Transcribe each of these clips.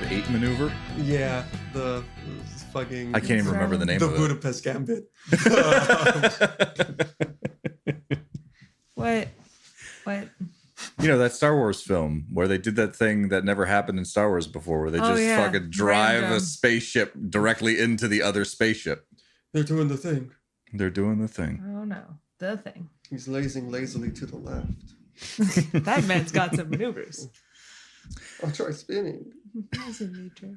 episode 8 maneuver? Yeah, the fucking... I can't even remember the name the of Budapest Gambit. What? You know, that Star Wars film where they did that thing that never happened in Star Wars before, where they just fucking drive a spaceship directly into the other spaceship. They're doing the thing. They're doing the thing. Oh no, the thing. He's lazily to the left. That man's got some maneuvers. I'll try spinning. That's a new trick.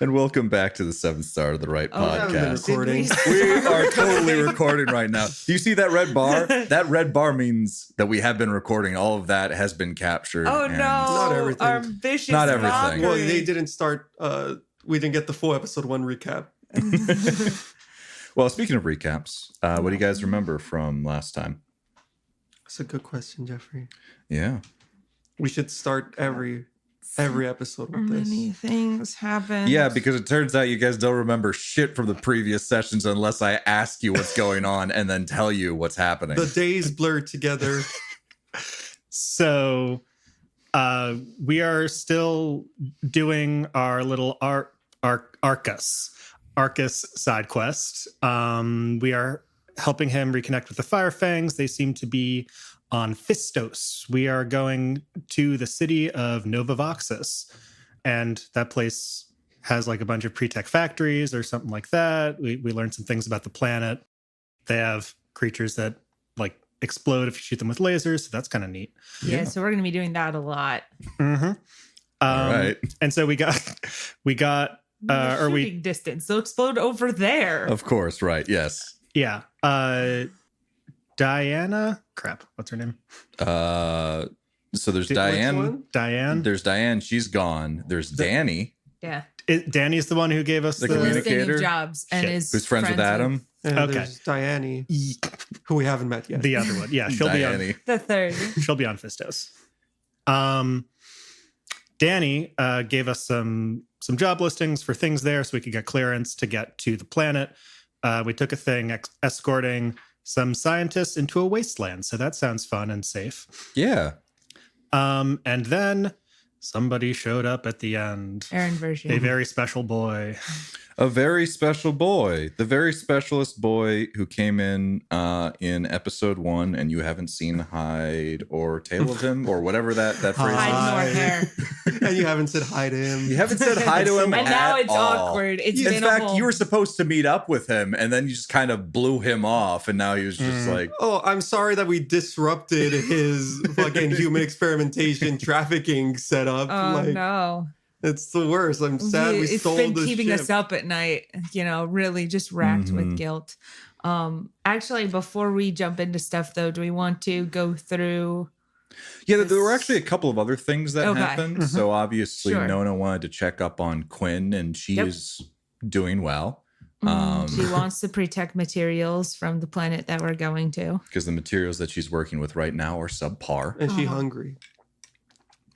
And welcome back to the 7th Star of the Right podcast. Recording. We are totally recording right now. Do you see that red bar? That red bar means that we have been recording. All of that has been captured. Oh no! Not everything. Our vicious Not everything. mockery. Well, they didn't start. We didn't get the full episode 1 recap. Well, speaking of recaps, what do you guys remember from last time? That's a good question, Jeffrey. Yeah. We should start every episode with this. Many things happen. Yeah, because it turns out you guys don't remember shit from the previous sessions unless I ask you what's going on and then tell you what's happening. The days blur together. So we are still doing our little Arcus side quest. We are helping him reconnect with the Firefangs. They seem to be on Fistos. We are going to the city of Novavoxus, and that place has like a bunch of pre-tech factories or something like that. We learned some things about the planet. They have creatures that like explode if you shoot them with lasers, so that's kind of neat. Yeah, so we're going to be doing that a lot. Mm-hmm. All right. And so we got shooting distance. They'll explode over there. Of course, right. Yes. Yeah. Diana. Crap. What's her name? So there's Which Diane. one? Diane. There's Diane. She's gone. There's Danny, Yeah. Danny's the one who gave us The the communicator? Listing of jobs and Shit. is who's friends with Adam. And Okay. there's Diane, who we haven't met yet. the other one. Yeah, she'll be on. Diane. the third. She'll be on Fistos. Danny gave us some job listings for things there, so we could get clearance to get to the planet. We took a thing escorting some scientists into a wasteland, so that sounds fun and safe. Yeah. And then somebody showed up at the end. Aaron Vershin. A very special boy. A very special boy. The very specialist boy who came in episode 1 and you haven't seen hide or tail of him or whatever that phrase Hide is. nor hair. And you haven't said hi to him. You haven't said hi to him And now at it's all. awkward. It's In been a fact, whole... you were supposed to meet up with him and then you just kind of blew him off and now he was just like, Oh, I'm sorry that we disrupted his fucking human experimentation trafficking setup. Oh, no. It's the worst. I'm sad we It's stole been the keeping ship. us up at night, really just racked with guilt. Actually, before we jump into stuff, though, do we want to go through... Yeah, there were actually a couple of other things that happened. Mm-hmm. So obviously Sure. Nona wanted to check up on Quinn and she is doing well. She wants the pre-tech materials from the planet that we're going to. Because the materials that she's working with right now are subpar. And she hungry.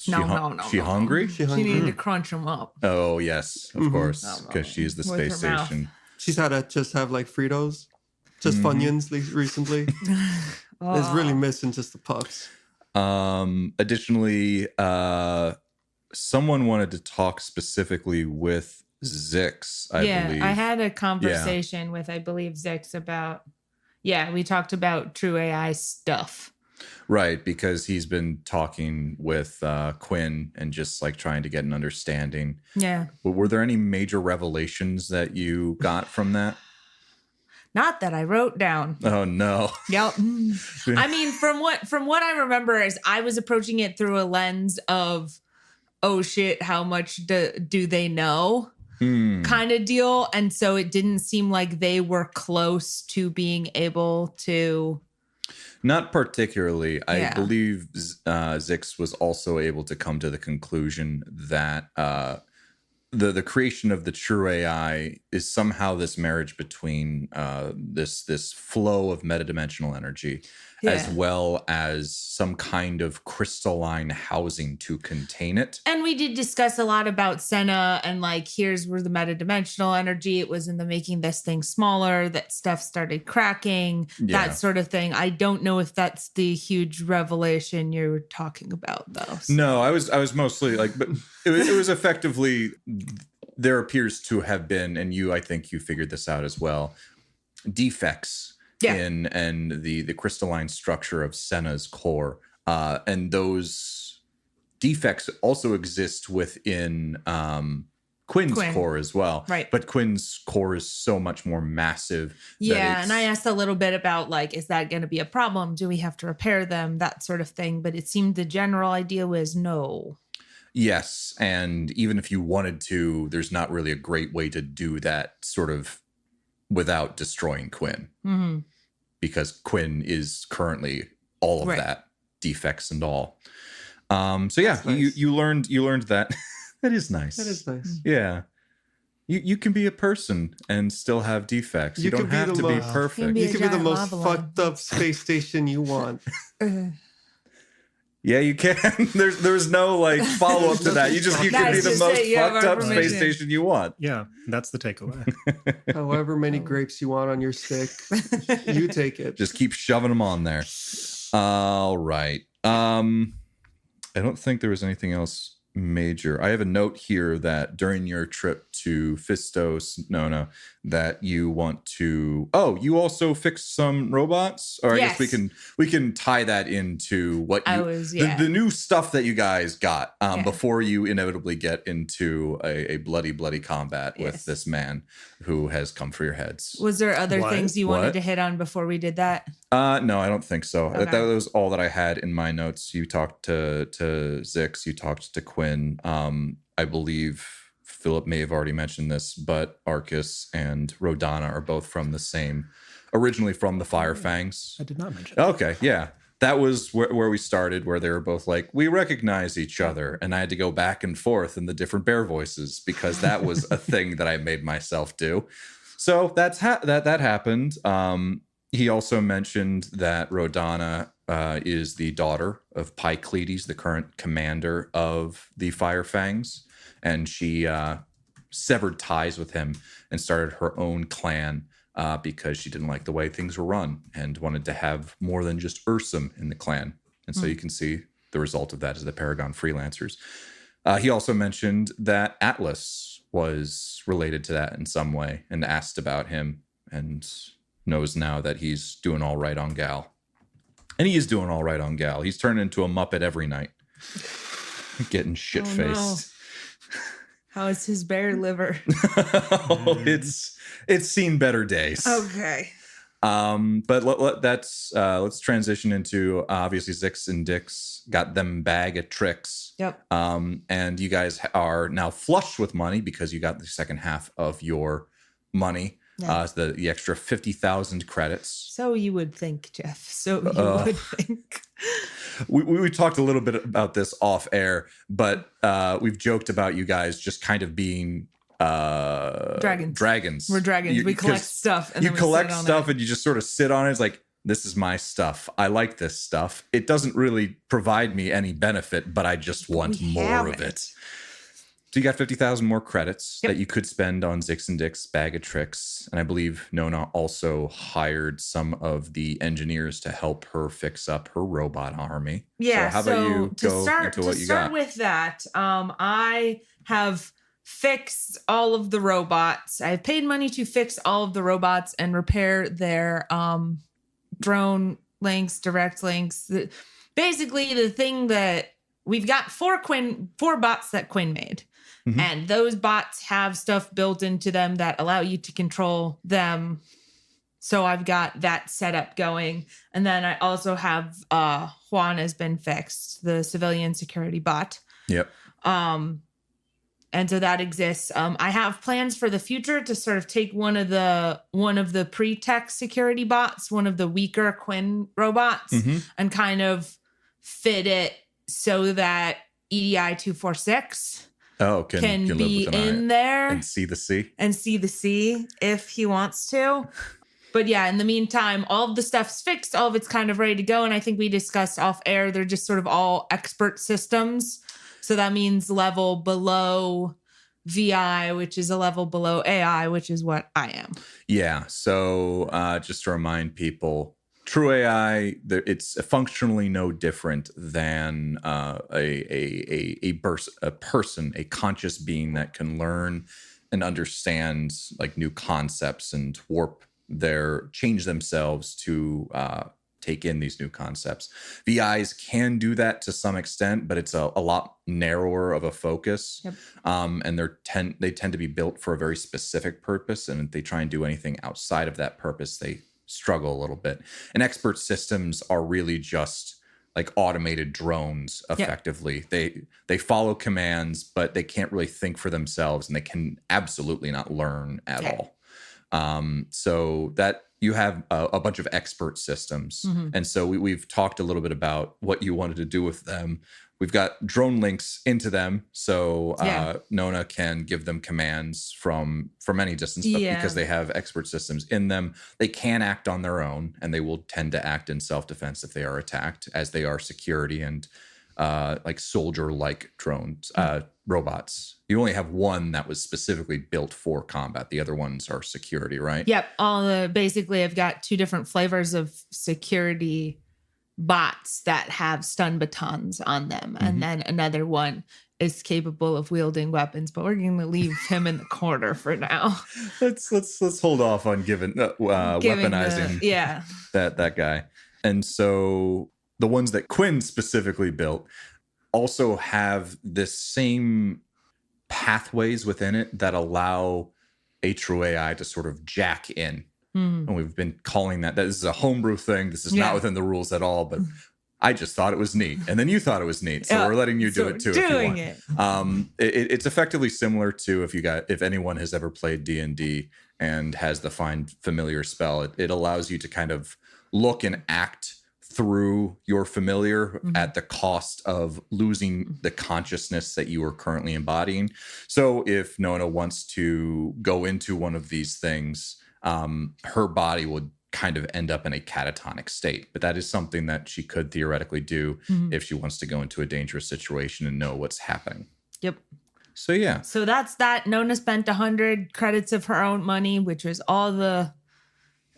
No. She hungry? She She hungry. needed to crunch them up. Oh, yes, of course. No. Because she's the With space her mouth. station. She's had to just have like Fritos. Just Funyuns recently. It's really missing just the puffs. Additionally, someone wanted to talk specifically with Zix, I believe. I had a conversation with, I believe, Zix about... Yeah, we talked about true AI stuff. Right, because he's been talking with Quinn and just like trying to get an understanding. Yeah. But were there any major revelations that you got from that? Not that I wrote down. Oh no. Yep. I mean, from what I remember is I was approaching it through a lens of, oh shit, how much do they know? Kind of deal. And so it didn't seem like they were close to being able to... Not particularly. I Yeah. believe Zix was also able to come to the conclusion that the creation of the true AI is somehow this marriage between this flow of metadimensional energy, as well as some kind of crystalline housing to contain it. And we did discuss a lot about Senna and like, here's where the metadimensional energy, it was in the making this thing smaller, that stuff started cracking, that sort of thing. I don't know if that's the huge revelation you're talking about, though. So. No, I was mostly like, but it was effectively, there appears to have been, and I think you figured this out as well, defects in and the crystalline structure of Senna's core, and those defects also exist within Quinn's core as well. Right. But Quinn's core is so much more massive. Yeah, and I asked a little bit about like, is that going to be a problem? Do we have to repair them? That sort of thing. But it seemed the general idea was no. Yes, and even if you wanted to, there's not really a great way to do that sort of without destroying Quinn. Mm-hmm. Because Quinn is currently all of that, defects and all. So yeah, nice. you learned that. That is nice. That is nice. Yeah. You can be a person and still have defects. You don't have to be perfect. You can be the most fucked up space station you want. Yeah, you can. There's no like follow up to that. You can be the most fucked up space station you want. Yeah, that's the takeaway. However many grapes you want on your stick, you take it. Just keep shoving them on there. All right. I don't think there was anything else major. I have a note here that during your trip to Fistos, Nona, that you want to. Oh, you also fixed some robots, or I guess we can tie that into what the new stuff that you guys got before you inevitably get into a bloody combat with this man who has come for your heads. Was there other things you wanted to hit on before we did that? No, I don't think so. Okay. That was all that I had in my notes. You talked to Zix, you talked to Quinn. I believe Philip may have already mentioned this, but Arcus and Rodana are both originally from the Fire Fangs. I did not mention that. Okay, yeah. That was where we started, where they were both like, we recognize each other. And I had to go back and forth in the different bear voices because that was a thing that I made myself do. So that happened. He also mentioned that Rodana is the daughter of Pycleides, the current commander of the Fire Fangs. And she severed ties with him and started her own clan because she didn't like the way things were run and wanted to have more than just Ursum in the clan. And so you can see the result of that is the Paragon Freelancers. He also mentioned that Atlas was related to that in some way and asked about him and knows now that he's doing all right on Gal. And he is doing all right on Gal. He's turned into a Muppet every night. Getting shit-faced. Oh, no. How is his bear liver? It's seen better days. Okay. But let's transition into obviously Zix and Dix got them bag of tricks. Yep. And you guys are now flush with money because you got the second half of your money. The extra 50,000 credits. So you would think, Jeff. So you would think. We talked a little bit about this off air, but we've joked about you guys just kind of being dragons. We're dragons. We collect stuff. And you collect stuff and you just sort of sit on it. It's like, this is my stuff. I like this stuff. It doesn't really provide me any benefit, but I just want more of it. So you got 50,000 more credits that you could spend on Zix and Dick's bag of tricks. And I believe Nona also hired some of the engineers to help her fix up her robot army. Yeah. So how about you go into what you got? To start with that, I have fixed all of the robots. I've paid money to fix all of the robots and repair their drone links, direct links. Basically, the thing that we've got four bots that Quinn made. Mm-hmm. And those bots have stuff built into them that allow you to control them. So I've got that setup going. And then I also have Juan has been fixed, the civilian security bot. Yep. And so that exists. I have plans for the future to sort of take one of the pre-tech security bots, one of the weaker Quinn robots, and kind of fit it so that EDI 246 can live be with an eye in there and see the sea. and see the sea if he wants to. But yeah, in the meantime, all of the stuff's fixed. All of it's kind of ready to go. And I think we discussed off air, they're just sort of all expert systems. So that means level below VI, which is a level below AI, which is what I am. Yeah. So just to remind people, true AI, it's functionally no different than a person, a conscious being that can learn and understand like new concepts and change themselves to take in these new concepts. VIs can do that to some extent, but it's a lot narrower of a focus. Yep. And they tend to be built for a very specific purpose. And if they try and do anything outside of that purpose, they struggle a little bit. And expert systems are really just like automated drones effectively. Yep. They follow commands, but they can't really think for themselves, and they can absolutely not learn at all. So that you have a bunch of expert systems. Mm-hmm. And so we've talked a little bit about what you wanted to do with them. We've got drone links into them. So Nona can give them commands from any distance, but because they have expert systems in them, they can act on their own, and they will tend to act in self-defense if they are attacked, as they are security and like soldier-like drones, robots. You only have one that was specifically built for combat. The other ones are security, right? Yep. Basically, I've got two different flavors of security bots that have stun batons on them. Mm-hmm. And then another one is capable of wielding weapons, but we're going to leave him in the corner for now. Let's hold off on weaponizing that guy. And so the ones that Quinn specifically built also have this same pathways within it that allow a true AI to sort of jack in. Mm. And we've been calling that this is a homebrew thing. This is not within the rules at all, but I just thought it was neat. And then you thought it was neat. So we're letting you do it too. Doing if you want. It's effectively similar to if anyone has ever played D&D and has the Find Familiar spell, it allows you to kind of look and act through your familiar at the cost of losing the consciousness that you are currently embodying. So if Nona wants to go into one of these things, her body would kind of end up in a catatonic state. But that is something that she could theoretically do if she wants to go into a dangerous situation and know what's happening. Yep. So yeah. So that's that. Nona spent 100 credits of her own money, which was all the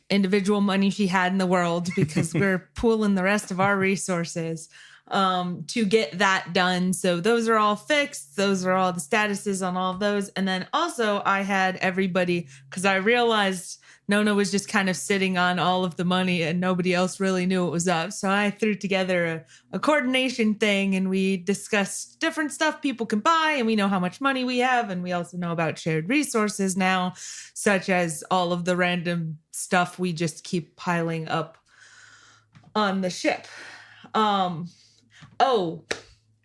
individual money she had in the world, because we're pooling the rest of our resources to get that done. So those are all fixed. Those are all the statuses on all of those. And then also I had everybody, because I realized Nona was just kind of sitting on all of the money and nobody else really knew what was up. So I threw together a coordination thing, and we discussed different stuff people can buy, and we know how much money we have. And we also know about shared resources now, such as all of the random stuff we just keep piling up on the ship.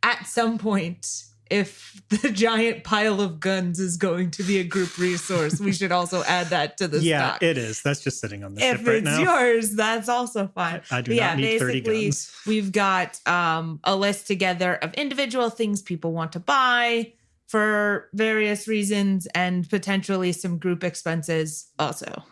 At some point, if the giant pile of guns is going to be a group resource, we should also add that to the stock. Yeah, it is. That's just sitting on the ship right now. If it's yours, that's also fine. I do not need 30 guns. We've got a list together of individual things people want to buy for various reasons, and potentially some group expenses also.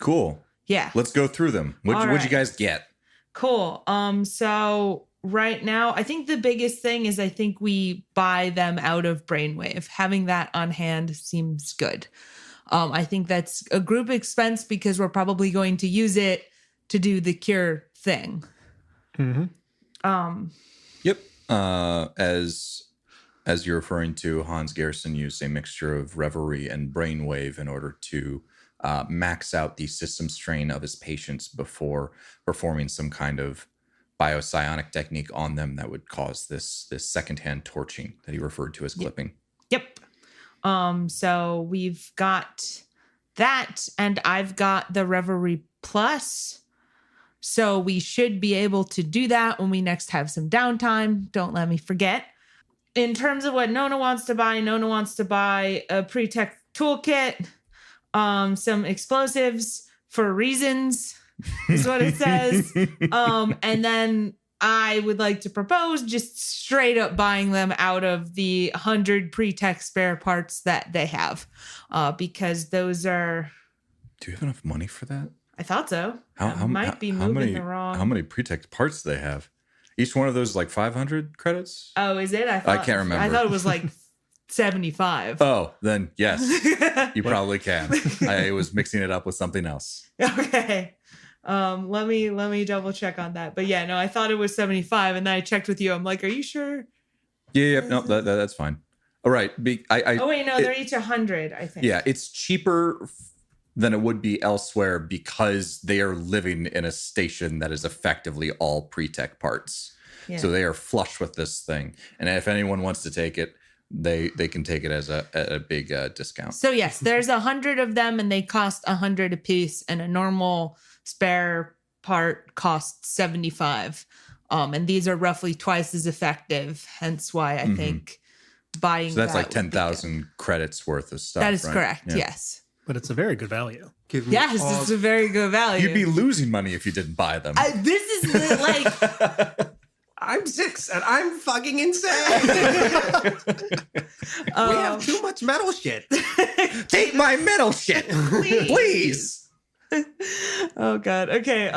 Cool. Yeah. Let's go through them. What'd you guys get? Cool. So right now, I think the biggest thing is I think we buy them out of Brainwave. Having that on hand seems good. I think that's a group expense because we're probably going to use it to do the cure thing. Mm-hmm. Yep. As you're referring to, Hans Gerson used a mixture of Reverie and Brainwave in order to max out the system strain of his patients before performing some kind of biopsionic technique on them that would cause this secondhand torching that he referred to as clipping. Yep. So we've got that, and I've got the Reverie Plus. So we should be able to do that when we next have some downtime. Don't let me forget. In terms of what Nona wants to buy a pre-tech toolkit, some explosives for reasons is what it says. And then I would like to propose just straight up buying them out of the 100 pre-tech spare parts that they have, because those are. Do you have enough money for that? I thought so. How moving the wrong. How many pre-tech parts do they have? Each one of those is like 500 credits? Oh, is it? I can't remember. I thought it was like 75. Oh, then yes, you probably can. I was mixing it up with something else. Okay. Let me double check on that. But yeah, no, I thought it was 75, and then I checked with you. I'm like, are you sure? Yeah, no, that's fine. All right. Oh wait, no, they're each 100, I think. Yeah, it's cheaper than it would be elsewhere because they are living in a station that is effectively all pre-tech parts. Yeah. So they are flush with this thing. And if anyone wants to take it, they can take it as a big discount. So yes, there's 100 of them, and they cost 100 a piece, and a normal spare part costs 75. And these are roughly twice as effective. Hence why I think buying. So that's like 10,000 credits worth of stuff. That is right? correct. Yeah. Yes. But it's a very good value. Yes, it's a very good value. You'd be losing money if you didn't buy them. This is like. I'm 6 and I'm fucking insane. We have too much metal shit. Take my metal shit, please. Oh God. Okay.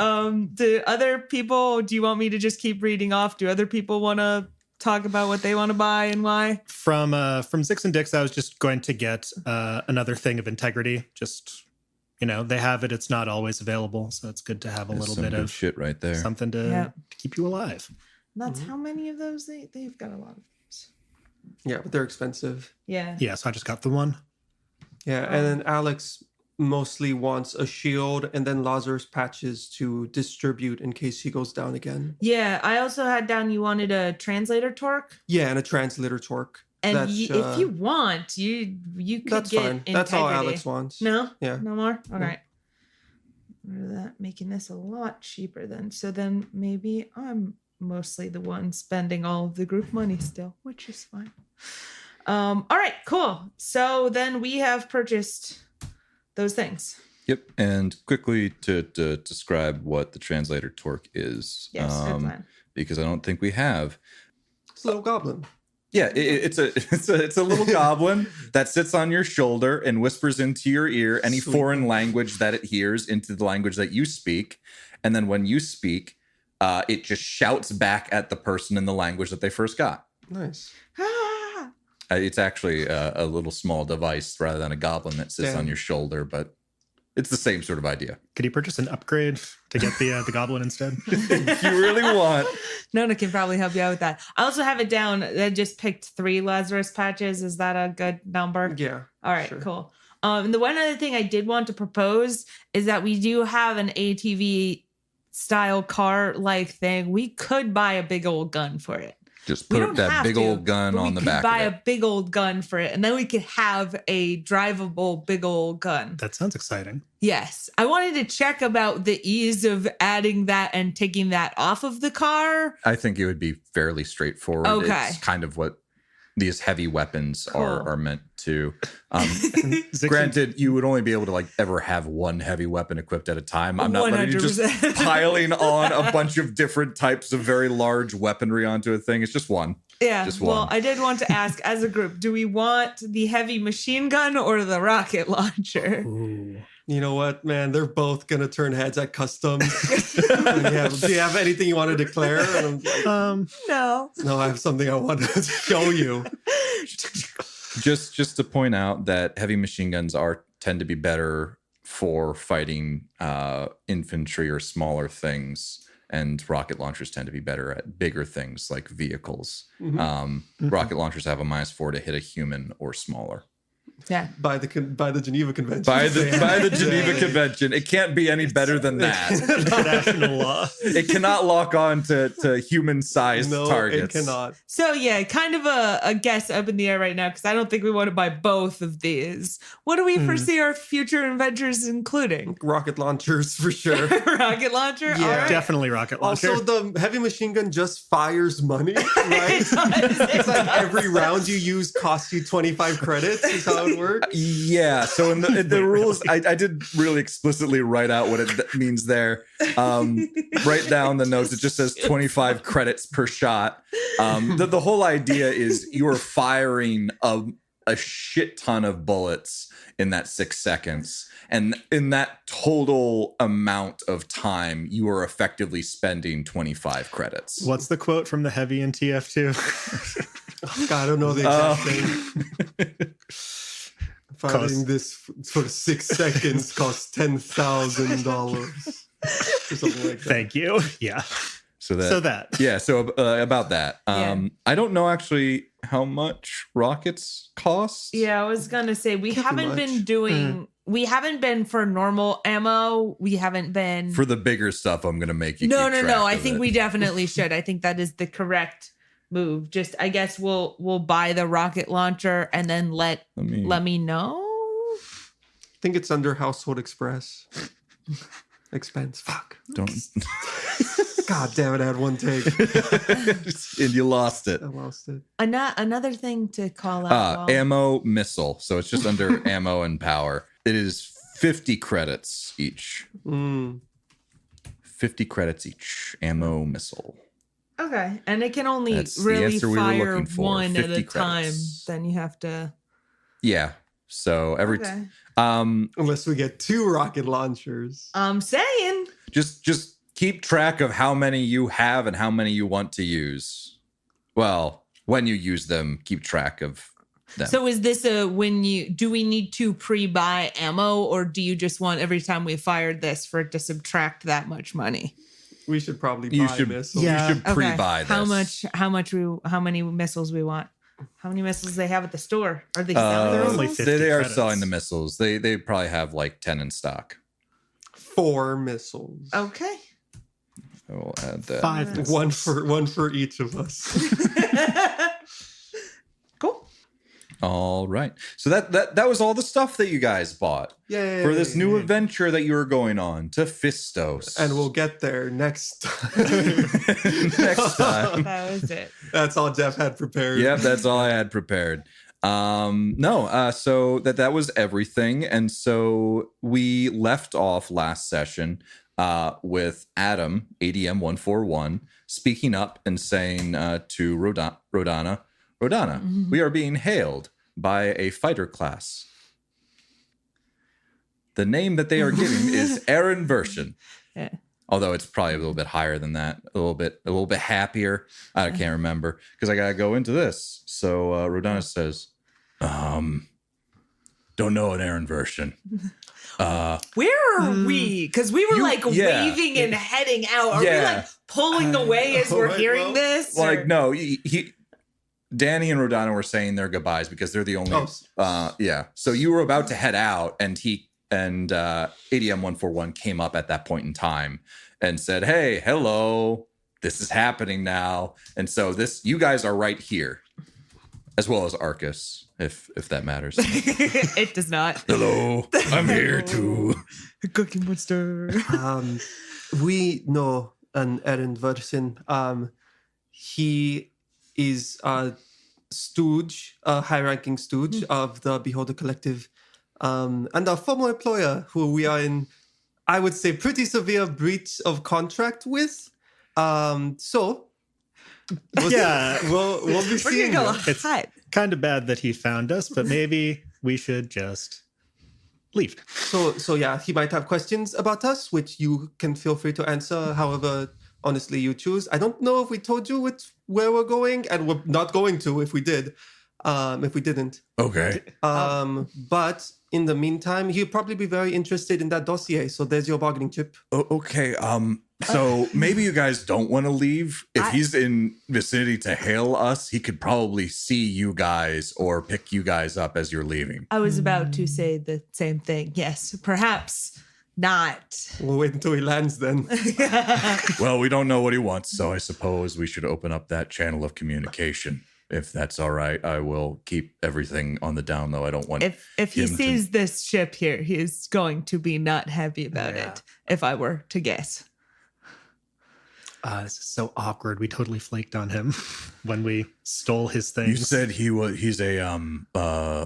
Do you want me to just keep reading off? Do other people want to talk about what they want to buy and why? From Zix and Dix, I was just going to get another thing of integrity. Just, they have it. It's not always available, so it's good to have a little bit of shit right there. Something to keep you alive. That's how many of those they've got a lot of those. Yeah, but they're expensive. Yeah. Yeah, so I just got the one. Yeah, and then Alex mostly wants a shield and then Lazarus patches to distribute in case he goes down again. Yeah, I also had down you wanted a translator torque. Yeah, and a translator torque. And if you want, you could that's get fine. integrity. That's all Alex wants. No? Yeah. No more? All right. Making this a lot cheaper then. So then maybe I'm mostly the one spending all of the group money still, which is fine. All right, cool. So then we have purchased those things. Yep. And quickly to describe what the translator torque is. Yes, good plan. Because I don't think we have. It's a little goblin. Yeah, it's a little goblin that sits on your shoulder and whispers into your ear any foreign language that it hears into the language that you speak. And then when you speak, it just shouts back at the person in the language that they first got. Nice. It's actually a little small device rather than a goblin that sits on your shoulder, but it's the same sort of idea. Could you purchase an upgrade to get the goblin instead? If you really want. Nona can probably help you out with that. I also have it down. I just picked 3 Lazarus patches. Is that a good number? Yeah. All right, sure. Cool. And the one other thing I did want to propose is that we do have an ATV style car like thing. We could buy a big old gun for it. Just put that big old gun on the back of it. We could buy a big old gun for it, and then we could have a drivable big old gun. That sounds exciting. Yes. I wanted to check about the ease of adding that and taking that off of the car. I think it would be fairly straightforward. Okay. It's kind of what these heavy weapons are meant to. Granted, you would only be able to ever have one heavy weapon equipped at a time. I'm not letting you just piling on a bunch of different types of very large weaponry onto a thing. It's just one. Yeah. Just one. Well, I did want to ask as a group, do we want the heavy machine gun or the rocket launcher? Ooh. You know what, man? They're both gonna turn heads at customs. Do you have anything you want to declare? And I'm like, no. No, I have something I want to show you. Just to point out that heavy machine guns tend to be better for fighting infantry or smaller things, and rocket launchers tend to be better at bigger things like vehicles. Rocket launchers have a -4 to hit a human or smaller. Yeah. By the Geneva Convention. By the Geneva Convention. It can't be any better than that. International law. It cannot lock on to human-sized targets. It cannot. So yeah, kind of a guess up in the air right now, because I don't think we want to buy both of these. What do we foresee our future adventures including? Rocket launchers for sure. Rocket launcher? Yeah. All right. Definitely rocket launcher. Also, the heavy machine gun just fires money, right? It's like every round you use costs you 25 credits. Is how how it works? Yeah. So in the rules, I did really explicitly write out what it means there. Right down the notes, it just says 25 credits per shot. The whole idea is you are firing a shit ton of bullets in that 6 seconds. And in that total amount of time, you are effectively spending 25 credits. What's the quote from the Heavy in TF2? God, I don't know the exact thing. Fighting this for 6 seconds costs $10,000. Or something like that. Thank you. Yeah. So about that. I don't know actually how much rockets cost. Yeah, I was gonna say we haven't been for normal ammo. We haven't been For the bigger stuff, I'm gonna make you. No. keep track I of think it. we definitely should. I think that is the correct move. Just I guess we'll buy the rocket launcher and then let me know. I think it's under Household Express. Expense. Fuck. Don't. God damn it, I had one take. And you lost it. I lost it. Another thing to call out. Ammo missile. So it's just under ammo and power. It is 50 credits each. 50 credits each. Ammo missile. Okay. And it can only That's the really answer we were fire looking for, one at 50 a time. credits. Then you have to. Yeah. So Okay. Unless we get 2 rocket launchers. I'm saying. Just keep track of how many you have and how many you want to use. Well, when you use them, keep track of them. So is this do we need to pre-buy ammo, or do you just want every time we fired this for it to subtract that much money? We should probably buy you should missiles. you should pre-buy this. How many missiles we want? How many missiles they have at the store? Are they selling They're missiles? only 50 They are credits. selling the missiles. They probably have like 10 in stock. 4 missiles. Okay. I will add that. 5 missiles. One for each of us. Cool. All right. So that was all the stuff that you guys bought Yay. for this new adventure that you were going on to Fistos. And we'll get there next time. next time. That was it. That's all Jeff had prepared. Yep, that's all I had prepared. So that was everything. And so we left off last session with Adam, ADM 141, speaking up and saying to Rodana, we are being hailed by a fighter class. The name that they are giving is Aaron Vershin. Yeah. Although it's probably a little bit higher than that, a little bit happier. I can't remember because I gotta go into this. So Rodana says, don't know an Aaron Vershin. Where are we? Because we were waving and heading out. Are we like pulling away as we're hearing this? Like, no, Danny and Rodana were saying their goodbyes because they're the only. So you were about to head out, and ADM 141 came up at that point in time and said, "Hey, hello, this is happening now." And so you guys are right here, as well as Arcus, if that matters. It does not. Hello, I'm here too. Cookie Monster. We know an Aaron Vershin. He is a stooge, a high-ranking stooge of the Beholder Collective, and a former employer who we are in, I would say, pretty severe breach of contract with. We'll be seeing him. It's kind of bad that he found us, but maybe we should just leave. So yeah, he might have questions about us, which you can feel free to answer however honestly you choose. I don't know if we told you where we're going, and we're not going to if we did. If we didn't. Okay. But in the meantime, he'll probably be very interested in that dossier. So there's your bargaining chip. Okay. So maybe you guys don't want to leave. If he's in vicinity to hail us, he could probably see you guys or pick you guys up as you're leaving. I was about to say the same thing. Yes, perhaps not. We'll wait until he lands then. Well, we don't know what he wants, so I suppose we should open up that channel of communication. If that's all right, I will keep everything on the down low. I don't want if he sees this ship here, he is going to be not happy about it, if I were to guess. This is so awkward. We totally flaked on him when we stole his things. You said he's a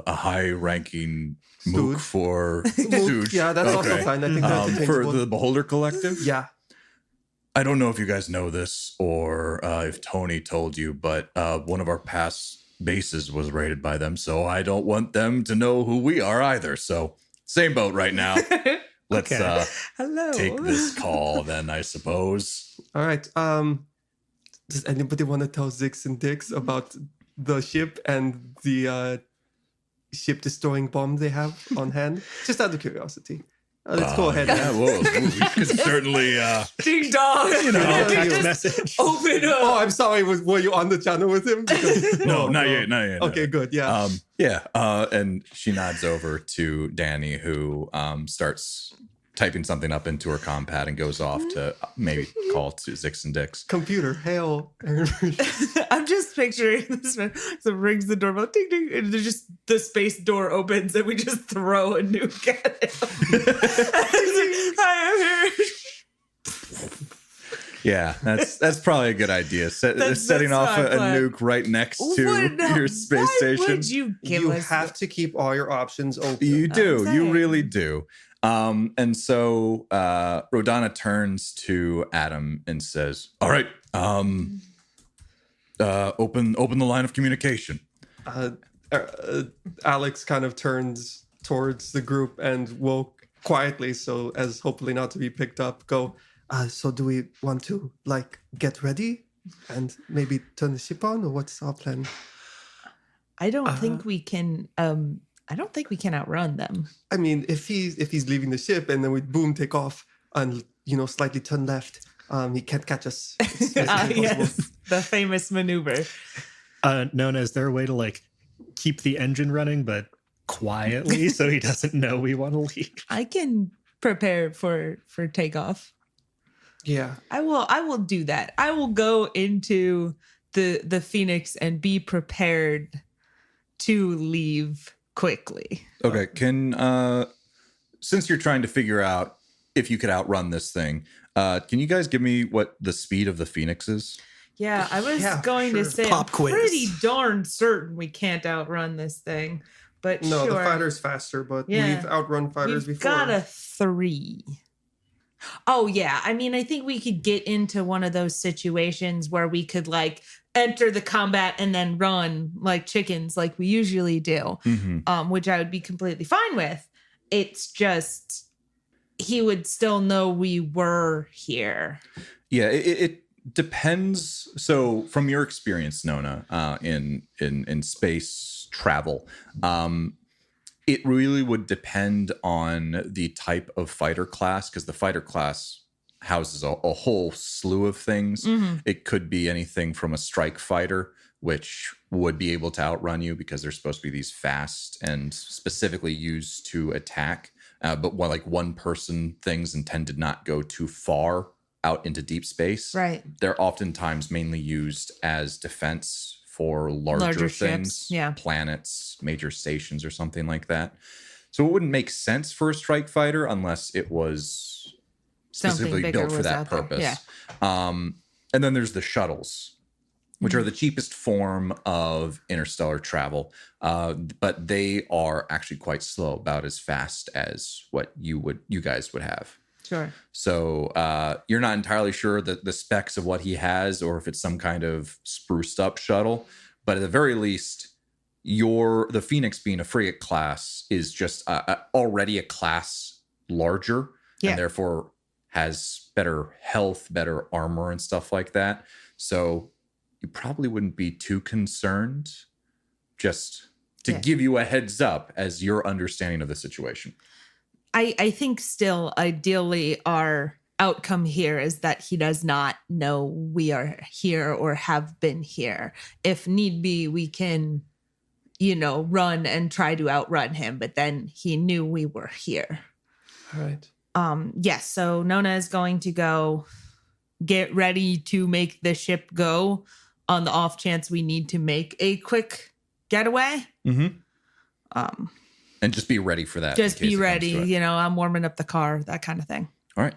high-ranking mook for Stooge. Yeah, that's also fine. I think that's for interchangeable. the Beholder Collective. Yeah. I don't know if you guys know this or if Tony told you, but one of our past bases was raided by them, so I don't want them to know who we are either. So same boat right now. Let's Hello. take this call then, I suppose. All right. Does anybody want to tell Zix and Dix about the ship and the ship destroying bomb they have on hand? Just out of curiosity. Let's go ahead. Yeah, well, we could certainly. Ding dong. Text message. Open up. Oh, I'm sorry. Were you on the channel with him? Because, No, not yet. No. Okay, good. Yeah. And she nods over to Danny, who starts typing something up into her compad and goes off to maybe call to Zix and Dix. Computer, hail. I'm just picturing this man. So rings the doorbell, ding ding, and there's just the space door opens, and we just throw a nuke at him. Hi, I'm here. Yeah, that's probably a good idea. Setting that's off my a plan. nuke right next to your space Why station. would you give You us have to keep all your options open. You do. I'm You saying. really do. And so Rodana turns to Adam and says, "All right, open the line of communication." Alex kind of turns towards the group and will quietly, so as hopefully not to be picked up, go, so do we want to, get ready and maybe turn the ship on, or what's our plan? I don't think we can. I don't think we can outrun them. I mean, if he's leaving the ship and then we boom take off and slightly turn left, he can't catch us. It's physically impossible. Yes, the famous maneuver. Nona, is there a way to keep the engine running but quietly so he doesn't know we want to leave? I can prepare for takeoff. Yeah. I will do that. I will go into the Phoenix and be prepared to leave quickly. Okay, since you're trying to figure out if you could outrun this thing, can you guys give me what the speed of the Phoenix is? Yeah, I was going to say Pop I'm quiz. pretty darn certain we can't outrun this thing. But No, sure. the fighter's faster, but Yeah. we've outrun fighters We've before. got a 3. Oh, yeah. I mean, I think we could get into one of those situations where we could enter the combat and then run like chickens like we usually do, which I would be completely fine with. It's just he would still know we were here. Yeah, it depends. So, from your experience, Nona, in space travel, it really would depend on the type of fighter class, because the fighter class houses a whole slew of things. It could be anything from a strike fighter, which would be able to outrun you because they're supposed to be these fast and specifically used to attack, but one person things and tend to not go too far out into deep space. Right. They're oftentimes mainly used as defense for larger things, ships, yeah. planets, major stations, or something like that. So it wouldn't make sense for a strike fighter unless it was specifically bigger built for was that out there, purpose. yeah. And then there's the shuttles, which are the cheapest form of interstellar travel, but they are actually quite slow, about as fast as what you guys would have. Sure. So you're not entirely sure the specs of what he has, or if it's some kind of spruced up shuttle. But at the very least, the Phoenix being a frigate class is just already a class larger, and therefore has better health, better armor, and stuff like that. So you probably wouldn't be too concerned, just to give you a heads up as your understanding of the situation. I think still, ideally, our outcome here is that he does not know we are here or have been here. If need be, we can, run and try to outrun him, but then he knew we were here. All right. Yes, so Nona is going to go get ready to make the ship go on the off chance we need to make a quick getaway. And just be ready for that. Just be ready. I'm warming up the car, that kind of thing. All right.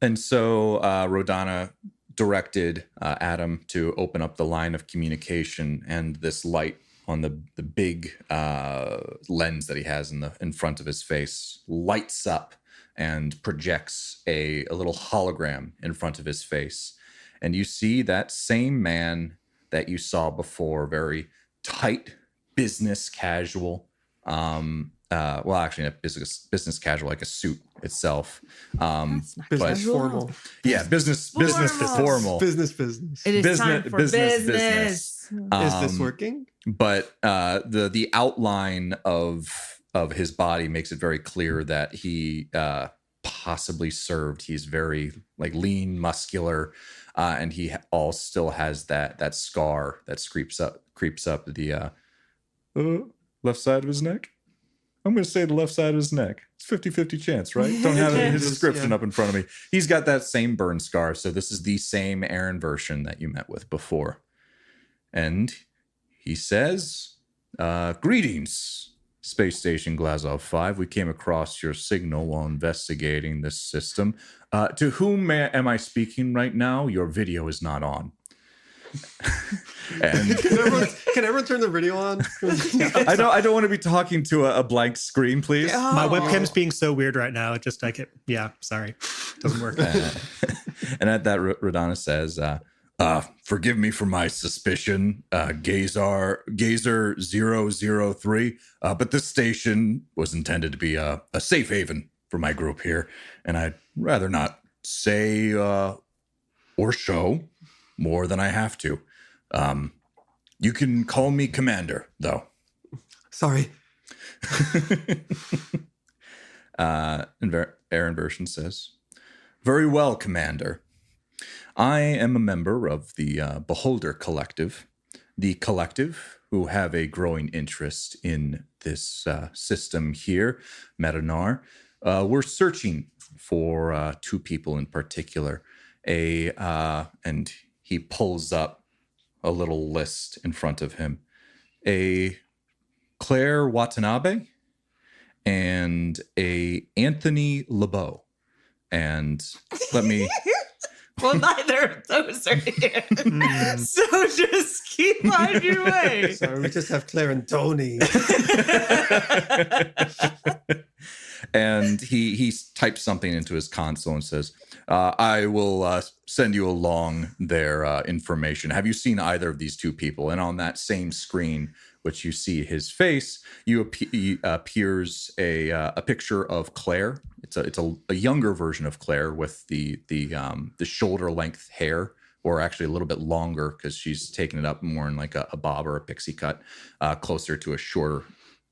And so Rodana directed Adam to open up the line of communication, and this light on the big lens that he has in front of his face lights up and projects a little hologram in front of his face. And you see that same man that you saw before, very tight, business casual. Well, actually, not business casual, like a suit itself. Business formal. Yeah, business formal. Business. It is time for business. Is this working? But the outline of his body makes it very clear that he possibly served. He's very like lean, muscular, and he still has that scar that creeps up the left side of his neck. I'm going to say the left side of his neck. It's 50-50 chance, right? Don't have his description up in front of me. He's got that same burn scar. So this is the same Aaron Vershin that you met with before. And he says, greetings, Space Station Glazov 5. We came across your signal while investigating this system. To whom am I speaking right now? Your video is not on. And can everyone turn the video on? I don't want to be talking to a blank screen, please. Oh. My webcam's being so weird right now. Sorry. Doesn't work. And at that, Rodana says, forgive me for my suspicion, Gazer 003, but this station was intended to be a safe haven for my group here, and I'd rather not say or show more than I have to. You can call me Commander, though. Sorry. And Aaron Vershin says, very well, Commander. I am a member of the Beholder Collective, the collective who have a growing interest in this system here, Metanar. We're searching for two people in particular, and he pulls up a little list in front of him. A Claire Watanabe and a Anthony LeBeau. And let me... Well, neither of those are here. So just keep on your way. Sorry, we just have Claire and Tony. And he types something into his console and says, I will send you along their information. Have you seen either of these two people? And on that same screen, which you see his face, appears a picture of Claire. It's a younger version of Claire with the shoulder length hair, or actually a little bit longer because she's taken it up more in like a bob or a pixie cut, closer to a shorter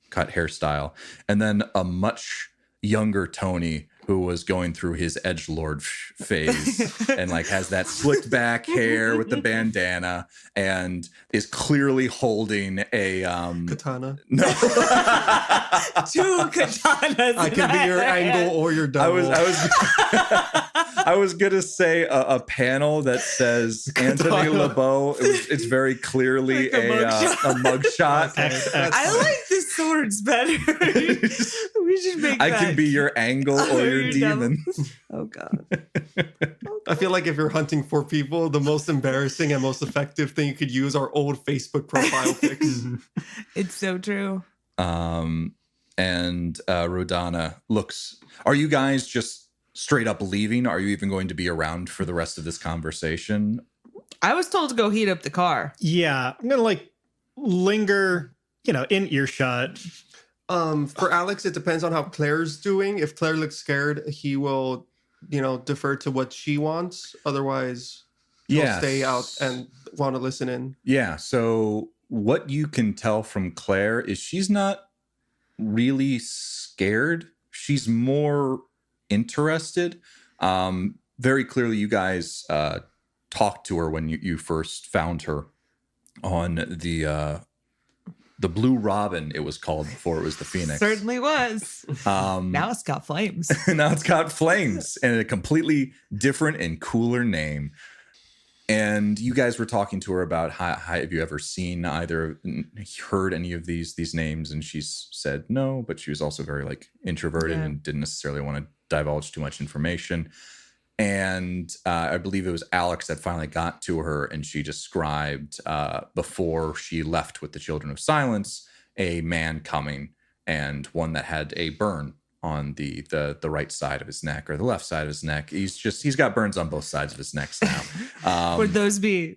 cut hairstyle. And then a much younger Tony, who was going through his edgelord phase and like has that slicked back hair with the bandana and is clearly holding a katana. No. Two katanas. I can be your angle or your double. I was gonna say a panel that says Anthony LeBeau. It's very clearly like a mugshot. Okay. I like the swords better. We should make I that. can be your angle or your demon. Oh God. I feel like if you're hunting for people, the most embarrassing and most effective thing you could use are old Facebook profile pics. It's so true. And Rodana looks. Are you guys just straight up leaving? Are you even going to be around for the rest of this conversation? I was told to go heat up the car. Yeah, I'm gonna linger, in earshot. For Alex, it depends on how Claire's doing. If Claire looks scared, he will, defer to what she wants. Otherwise, he'll stay out and want to listen in. Yeah. So what you can tell from Claire is she's not really scared. She's more interested. Very clearly, you guys talked to her when you first found her on the Blue Robin, it was called before it was the Phoenix. Certainly was. Now it's got flames. Now it's got flames and a completely different and cooler name. And you guys were talking to her about how have you ever seen heard any of these names? And she said no, but she was also very introverted and didn't necessarily want to divulge too much information. And I believe it was Alex that finally got to her, and she described before she left with the Children of Silence, a man coming, and one that had a burn on the right side of his neck or the left side of his neck. He's got burns on both sides of his neck now. Would those be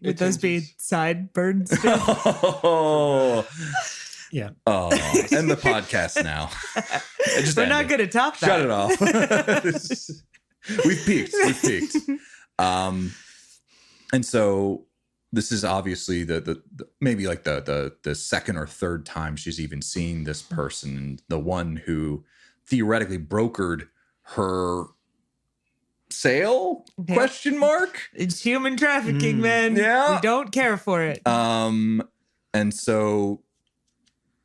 side burns? Oh, Yeah. oh, end the podcast now. We're not going to top that. Shut it off. We've peaked. And so this is obviously the maybe like the second or third time she's even seen this person, and the one who theoretically brokered her sale? Yeah. Question mark. It's human trafficking, man. Yeah. We don't care for it. And so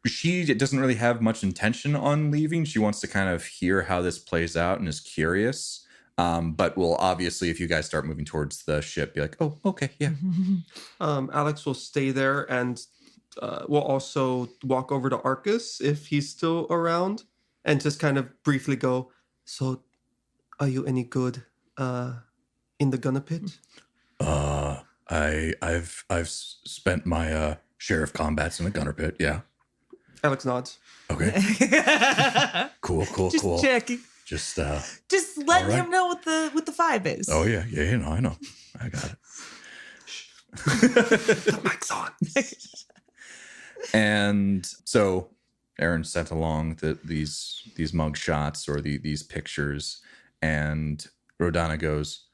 she doesn't really have much intention on leaving. She wants to kind of hear how this plays out and is curious. But will obviously, if you guys start moving towards the ship, be like, oh, okay, yeah. Alex will stay there and will also walk over to Arcus if he's still around and just kind of briefly go, so are you any good in the gunner pit? I've spent my share of combats in the gunner pit, yeah. Alex nods. Okay. Cool. Just checking. Just let him know what the 5 is. oh yeah, I know. I got it. The mic's on. And so Aaron sent along these mug shots or these pictures, and Rodana goes,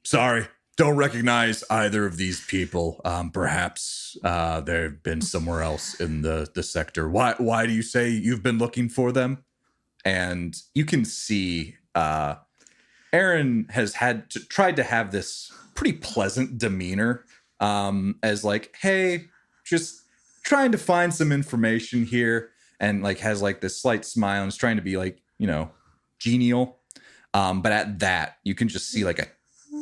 sorry, don't recognize either of these people. Perhaps they've been somewhere else in the sector. Why do you say you've been looking for them? And you can see Aaron has tried to have this pretty pleasant demeanor, as like, hey, just trying to find some information here, and like has like this slight smile and is trying to be like, genial. But at that, you can just see like a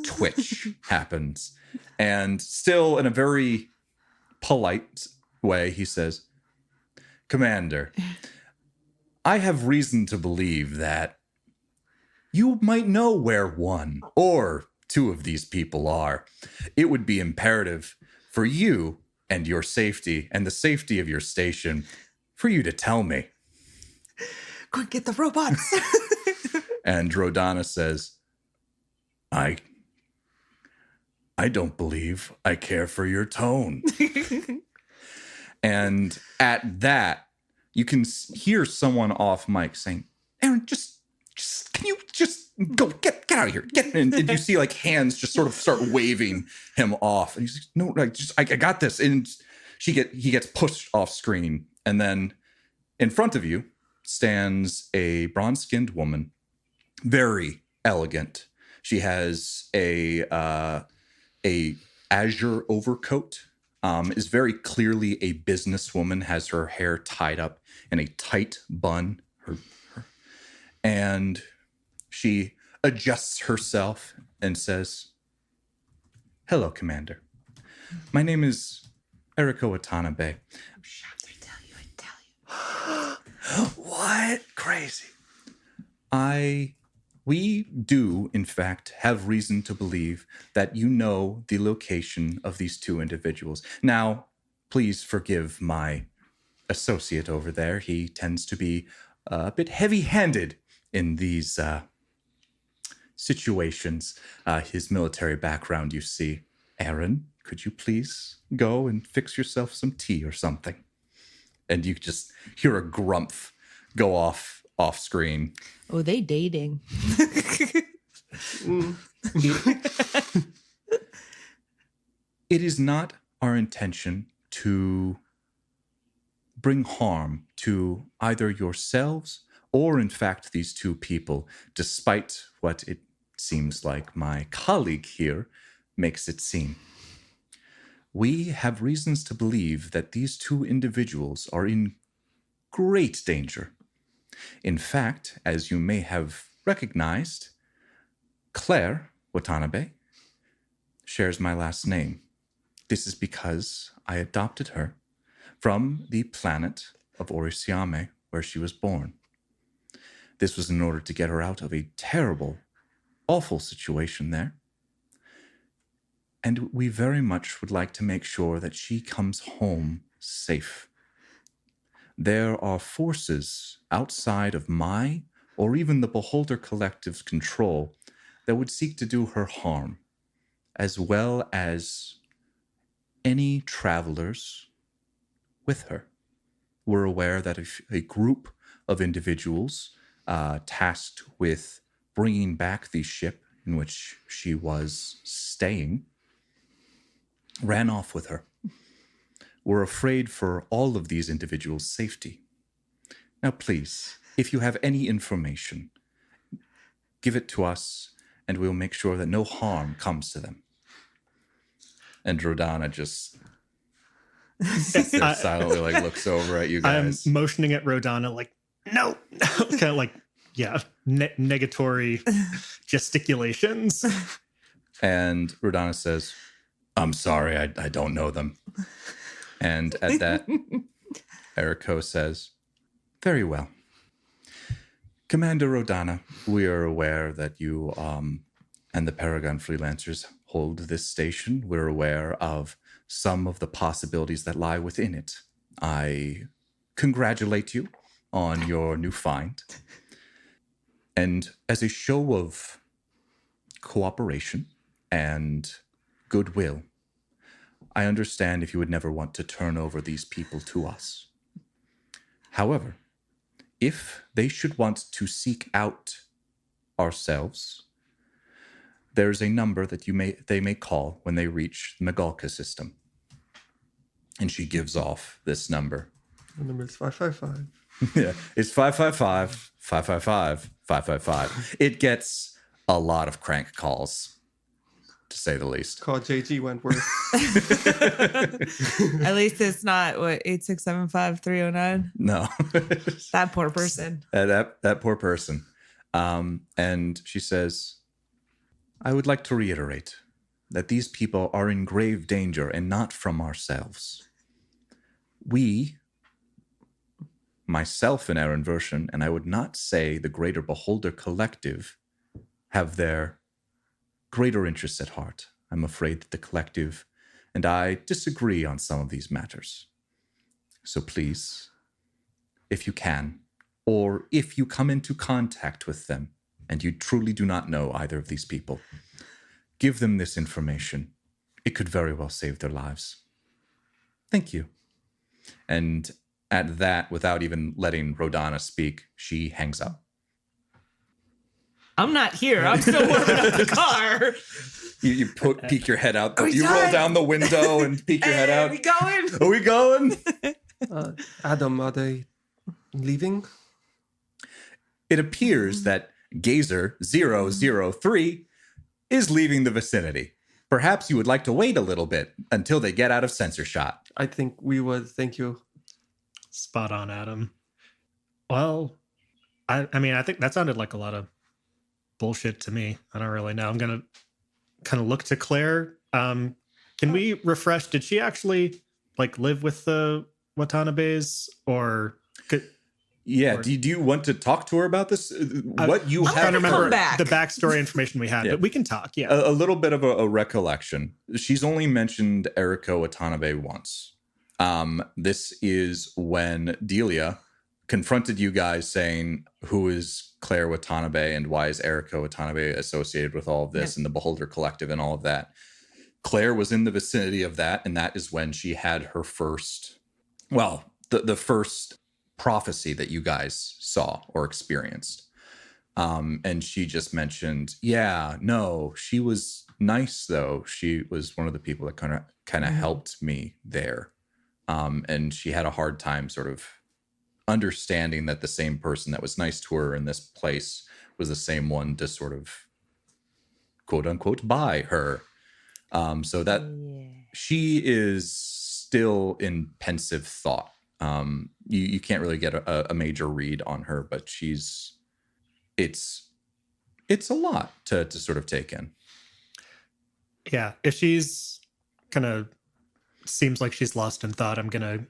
twitch happens, and still in a very polite way, he says, Commander, I have reason to believe that you might know where one or two of these people are. It would be imperative for you and your safety and the safety of your station for you to tell me. Go and get the robots. And Rodana says, I don't believe I care for your tone. And at that, you can hear someone off mic saying, Aaron, just can you just go get out of here? And you see like hands just sort of start waving him off. And he's like, no, I got this. And he gets pushed off screen. And then in front of you stands a bronze-skinned woman, very elegant. She has a azure overcoat, is very clearly a businesswoman, has her hair tied up in a tight bun, and she adjusts herself and says, hello, Commander. My name is Eriko Watanabe. I'm shocked I tell you. What? Crazy. We do, in fact, have reason to believe that you know the location of these two individuals. Now, please forgive my associate over there. He tends to be a bit heavy-handed in these situations. His military background, you see. Aaron, could you please go and fix yourself some tea or something? And you just hear a grumph go off screen. Oh, they dating. It is not our intention to bring harm to either yourselves or, in fact, these two people, despite what it seems like my colleague here makes it seem. We have reasons to believe that these two individuals are in great danger. In fact, as you may have recognized, Claire Watanabe shares my last name. This is because I adopted her from the planet of Orisiame, where she was born. This was in order to get her out of a terrible, awful situation there. And we very much would like to make sure that she comes home safe. There are forces outside of my or even the Beholder Collective's control that would seek to do her harm, as well as any travelers with her. We're aware that if a group of individuals tasked with bringing back the ship in which she was staying ran off with her. We're afraid for all of these individuals' safety. Now, please, if you have any information, give it to us, and we'll make sure that no harm comes to them. And Rodana just sits there silently, like looks over at you guys. I'm motioning at Rodana, like, no, kind of like, yeah, negatory gesticulations. And Rodana says, I'm sorry, I don't know them. And at that, Eriko says, very well. Commander Rodana, we are aware that you and the Paragon Freelancers hold this station. We're aware of some of the possibilities that lie within it. I congratulate you on your new find. And as a show of cooperation and goodwill, I understand if you would never want to turn over these people to us. However, if they should want to seek out ourselves, there's a number that they may call when they reach the Magalka system. And she gives off this number. The number is 555. Yeah, it's 555, 555, 555. It gets a lot of crank calls, to say the least. Call JG Wentworth. At least it's not, 8675309? No. That poor person. That poor person. And she says, I would like to reiterate that these people are in grave danger and not from ourselves. We, myself and Aaron Vershin, and I would not say the greater Beholder Collective, have their greater interests at heart. I'm afraid that the Collective and I disagree on some of these matters. So please, if you can, or if you come into contact with them and you truly do not know either of these people, give them this information. It could very well save their lives. Thank you. And at that, without even letting Rodana speak, she hangs up. I'm not here. I'm still warming up the car. You peek your head out. You roll down the window and peek your head out. Are we going? Are we going? Adam, are they leaving? It appears that Gazer 003 is leaving the vicinity. Perhaps you would like to wait a little bit until they get out of sensor shot. I think we would. Thank you. Spot on, Adam. Well, I mean, I think that sounded like a lot of bullshit to me. I don't really know. I'm going to kind of look to Claire. Can we refresh? Did she actually live with the Watanabes or... Yeah, do you want to talk to her about this? What you I'm have trying to remember back. the backstory information we had, Yeah. but we can talk. Yeah, a little bit of a recollection. She's only mentioned Eriko Watanabe once. This is when Delia confronted you guys saying, who is Claire Watanabe and why is Eriko Watanabe associated with all of this and the Beholder Collective and all of that. Claire was in the vicinity of that, and that is when she had her first, the first prophecy that you guys saw or experienced. And she just mentioned, she was nice though. She was one of the people that kind of helped me there. And she had a hard time sort of understanding that the same person that was nice to her in this place was the same one to sort of quote unquote buy her. So that she is still in pensive thought. You can't really get a major read on her, but it's a lot to sort of take in. Yeah. If she's kind of seems like she's lost in thought, I'm gonna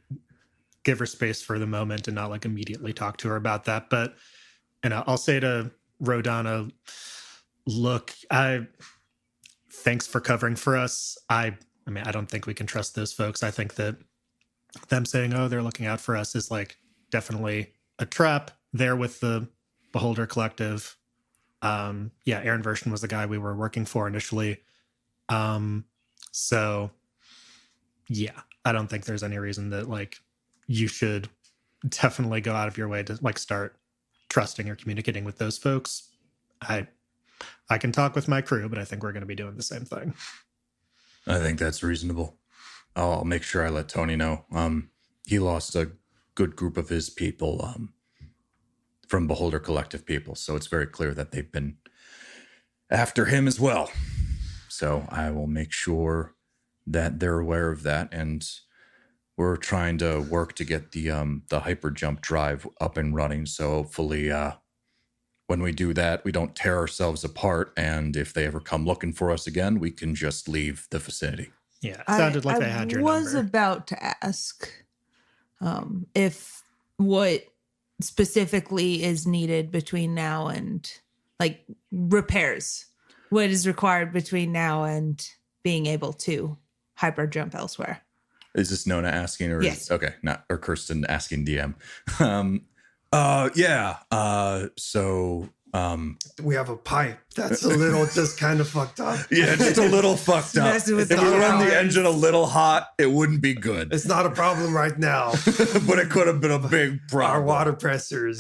give her space for the moment and not immediately talk to her about that. But I'll say to Rodana, Look, thanks for covering for us. I mean, I don't think we can trust those folks. I think that them saying, "Oh, they're looking out for us," is like definitely a trap. There with the Beholder Collective. Aaron Vershin was the guy we were working for initially. So yeah, I don't think there's any reason that like you should definitely go out of your way to like start trusting or communicating with those folks. I can talk with my crew, but I think we're going to be doing the same thing. I think that's reasonable. I'll make sure I let Tony know. He lost a good group of his people from Beholder Collective people, so it's very clear that they've been after him as well. So I will make sure that they're aware of that, and we're trying to work to get the hyper jump drive up and running. So hopefully, when we do that, we don't tear ourselves apart. And if they ever come looking for us again, we can just leave the vicinity. Yeah, it sounded like they had your number. I was about to ask if what specifically is needed between now and like repairs. What is required between now and being able to hyper jump elsewhere? Is this Nona asking, or yes? Okay, not or Kirsten asking DM. So we have a pipe that's a little just kind of fucked up. Yeah, just a little fucked up. If we run the engine a little hot, it wouldn't be good. It's not a problem right now, but it could have been a big problem. Our water pressers.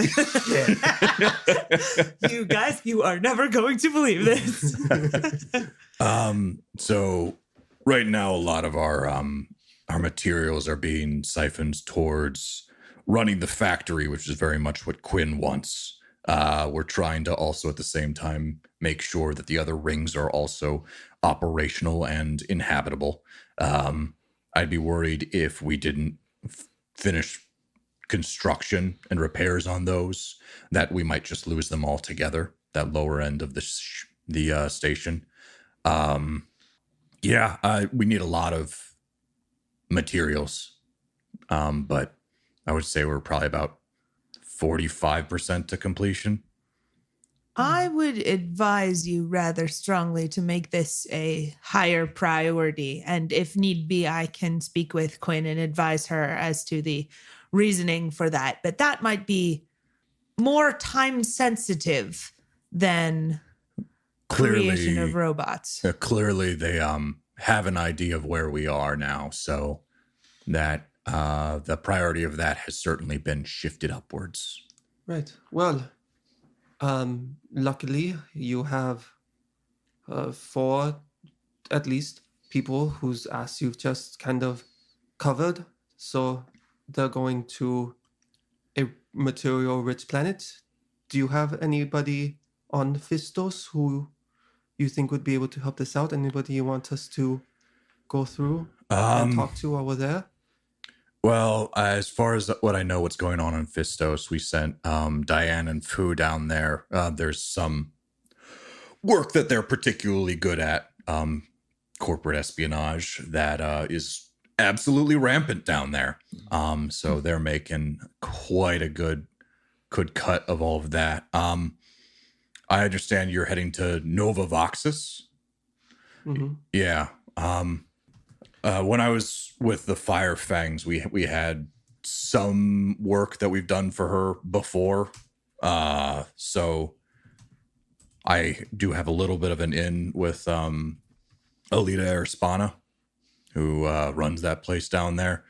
You guys, you are never going to believe this. So right now, a lot of our materials are being siphoned towards running the factory, which is very much what Quinn wants. We're trying to also at the same time make sure that the other rings are also operational and inhabitable. I'd be worried if we didn't finish construction and repairs on those, that we might just lose them altogether, that lower end of the station. We need a lot of materials, but I would say we're probably about 45% to completion. I would advise you rather strongly to make this a higher priority. And if need be, I can speak with Quinn and advise her as to the reasoning for that. But that might be more time sensitive than creation of robots. Clearly, they have an idea of where we are now. So that the priority of that has certainly been shifted upwards. Right. Well, luckily you have 4 at least people whose ass you've just kind of covered. So they're going to a material-rich planet. Do you have anybody on Fistos who you think would be able to help this out? Anybody you want us to go through and talk to while we're there? Well, as far as what I know, what's going on Fistos, we sent Diane and Fu down there. There's some work that they're particularly good at, corporate espionage, that is absolutely rampant down there. So they're making quite a good cut of all of that. I understand you're heading to Nova Voxus. Mm-hmm. Yeah. When I was with the Fire Fangs, we had some work that we've done for her before. So I do have a little bit of an in with Alita Erspana, who runs that place down there.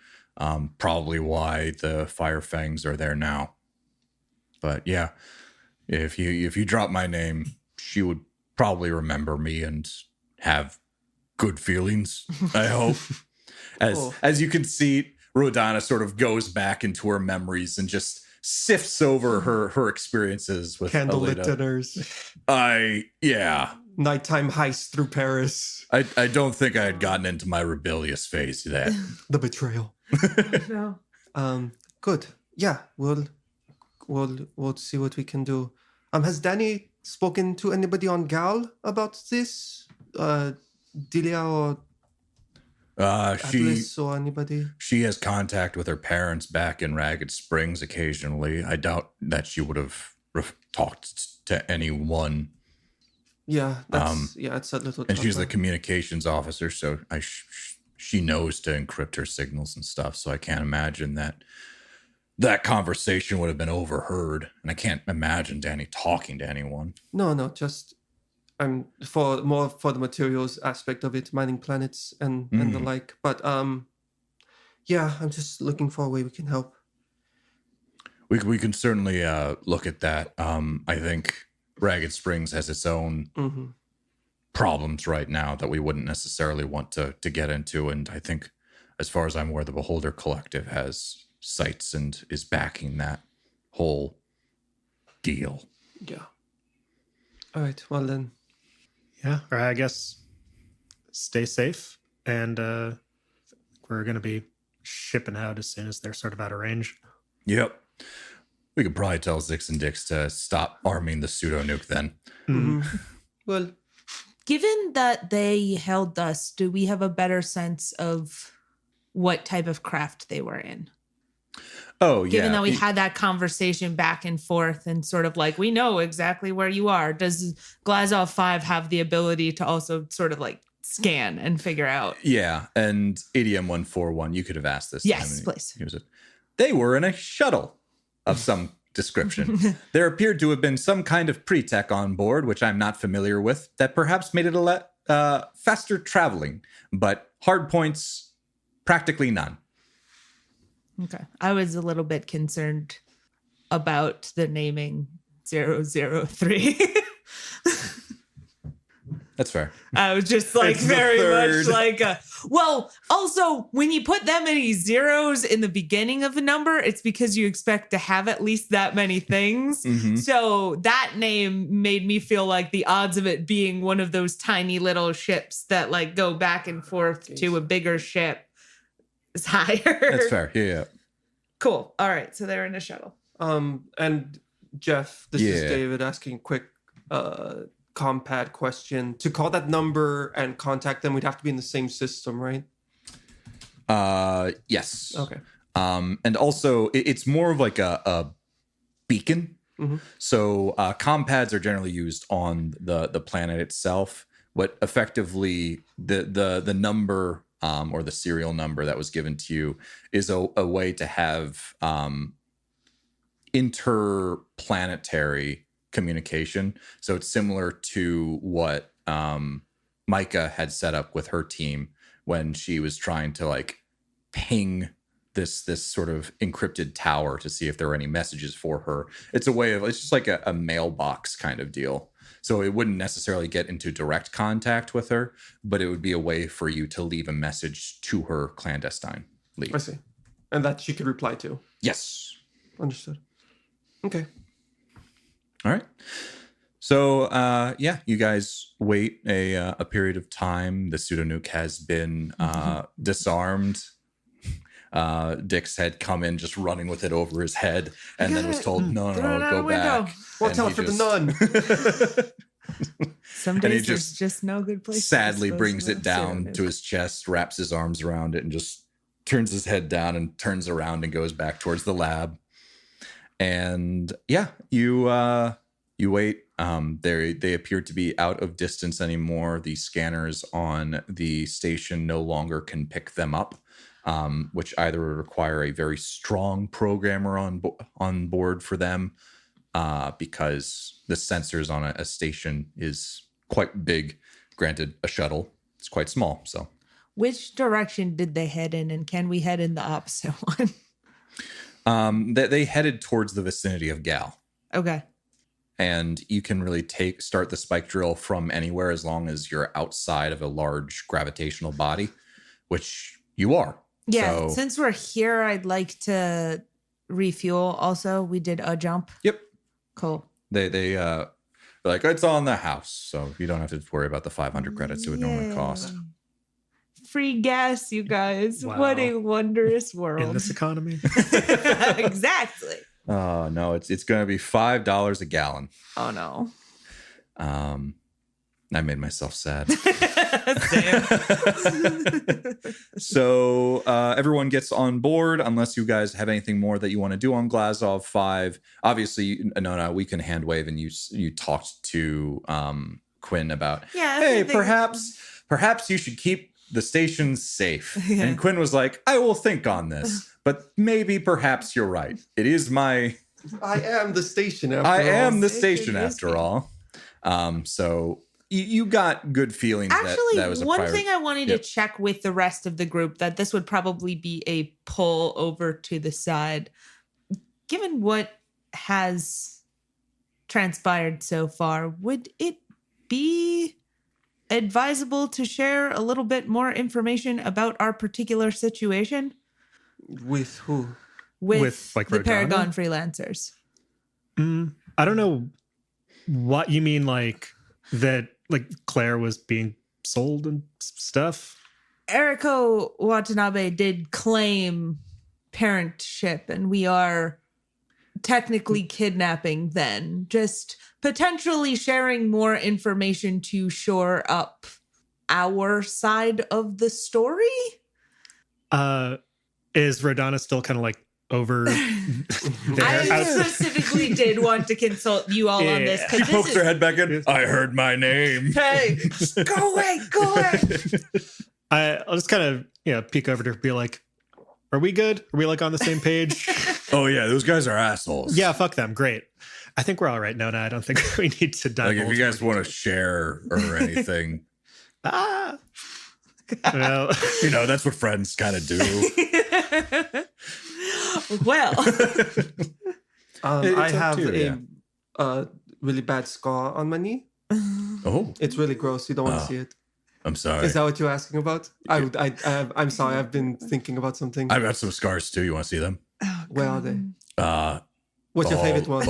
Probably why the Fire Fangs are there now. But yeah, if you drop my name, she would probably remember me and have good feelings, I hope. As you can see, Rodana sort of goes back into her memories and just sifts over her experiences with candlelit Alita. dinners. Nighttime heist through Paris. I don't think I had gotten into my rebellious phase yet. The betrayal. No. Good. Yeah, we'll see what we can do. Has Danny spoken to anybody on Gal about this? Delia or Atlas or anybody? She has contact with her parents back in Ragged Springs occasionally. I doubt that she would have talked to anyone Yeah, it's a little. And she's the tougher. communications officer, so she knows to encrypt her signals and stuff. So I can't imagine that conversation would have been overheard, and I can't imagine Danny talking to anyone. No, just I'm for the materials aspect of it, mining planets and the like. But yeah, I'm just looking for a way we can help. We can certainly look at that. I think Ragged Springs has its own problems right now that we wouldn't necessarily want to get into. And I think, as far as I'm aware, the Beholder Collective has sites and is backing that whole deal. Yeah. All right. Well then. Yeah. Or I guess stay safe, and we're going to be shipping out as soon as they're sort of out of range. Yep. We could probably tell Zix and Dix to stop arming the pseudo nuke then. Well, Given that they held us, do we have a better sense of what type of craft they were in? Oh, yeah. Given that we had that conversation back and forth and sort of like, we know exactly where you are. Does Glazov 5 have the ability to also sort of like scan and figure out? Yeah. And ADM 141, you could have asked this. Yes, time. please. They were in a shuttle of some description. There appeared to have been some kind of pre-tech on board, which I'm not familiar with, that perhaps made it faster traveling, but hard points, practically none. Okay. I was a little bit concerned about the naming 003. That's fair. I was just like It's the very third. much like well, also when you put that many zeros in the beginning of a number, it's because you expect to have at least that many things. So that name made me feel like the odds of it being one of those tiny little ships that like go back and forth to a bigger ship is higher. That's fair. Yeah. Cool. All right. So they're in a shuttle. and Jeff, this is Yeah. David asking a quick compad question. To call that number and contact them, we'd have to be in the same system, right? Yes. Okay. And also, it's more of like a beacon. So compads are generally used on the planet itself. What effectively the number or the serial number that was given to you is a way to have interplanetary communication. So it's similar to what Micah had set up with her team when she was trying to like ping this sort of encrypted tower to see if there were any messages for her. It's just like a mailbox kind of deal. So it wouldn't necessarily get into direct contact with her, but it would be a way for you to leave a message to her clandestinely. I see. And that she could reply to. Yes. Understood. Okay. All right. So, yeah, you guys wait a period of time. The pseudonuke has been disarmed. Dix had come in just running with it over his head and then was told, no, go back. Watch out for the nun. Some And he days there's just just no good place. sadly brings it down to his chest, wraps his arms around it, and just turns his head down and turns around and goes back towards the lab. And yeah, you wait. They appear to be out of distance anymore. The scanners on the station no longer can pick them up, which either would require a very strong programmer on board for them, because the sensors on a station is quite big. Granted, a shuttle is quite small. So, Which direction did they head in, and can we head in the opposite one? they headed towards the vicinity of Gal. Okay. And you can really start the spike drill from anywhere as long as you're outside of a large gravitational body, which you are. Yeah. So, Since we're here, I'd like to refuel. Also, we did a jump. yep. Cool. They're like, it's on the house, so you don't have to worry about the 500 credits it would normally cost. Yay. Free gas, you guys. Wow. What a wondrous world. In this economy. Exactly. Oh no, it's going to be $5 a gallon. Oh no. I made myself sad. Same. So everyone gets on board, unless you guys have anything more that you want to do on Glazov 5. Obviously, no, we can hand wave, and you talked to Quinn about, Yeah, hey, perhaps you should keep the station safe. Yeah. And Quinn was like, I will think on this, but maybe perhaps you're right. It is my... I am the station after I all. am the Station station is after me. all. So you got good feelings Actually, that was a one priority. thing I wanted to check with the rest of the group, that this would probably be a pull over to the side. Given what has transpired so far, would it be advisable to share a little bit more information about our particular situation With who? with like, the Rodana? Paragon freelancers? I don't know what you mean, like that, like Claire was being sold and stuff. Eriko Watanabe did claim parentship, and we are technically kidnapping then. Just potentially sharing more information to shore up our side of the story. Is Rodana still kind of like over there? I specifically did want to consult you all on this. 'cause She this pokes is- her head back in. I heard my name. Hey, go away, go away. I'll just kind of, peek over to her and be like, are we good? Are we like on the same page? Oh yeah, those guys are assholes. Yeah, fuck them. Great. I think we're all right. No, I don't think we need to dive. Like if you guys want to share or anything, well, that's what friends kind of do. Well, I up have to you, a really bad scar on my knee. Oh, It's really gross. You don't want to see it. I'm sorry. Is that what you're asking about? I'm sorry. I've been thinking about something. I've got some scars too. You want to see them? Where are they? Uh, What's your favorite one?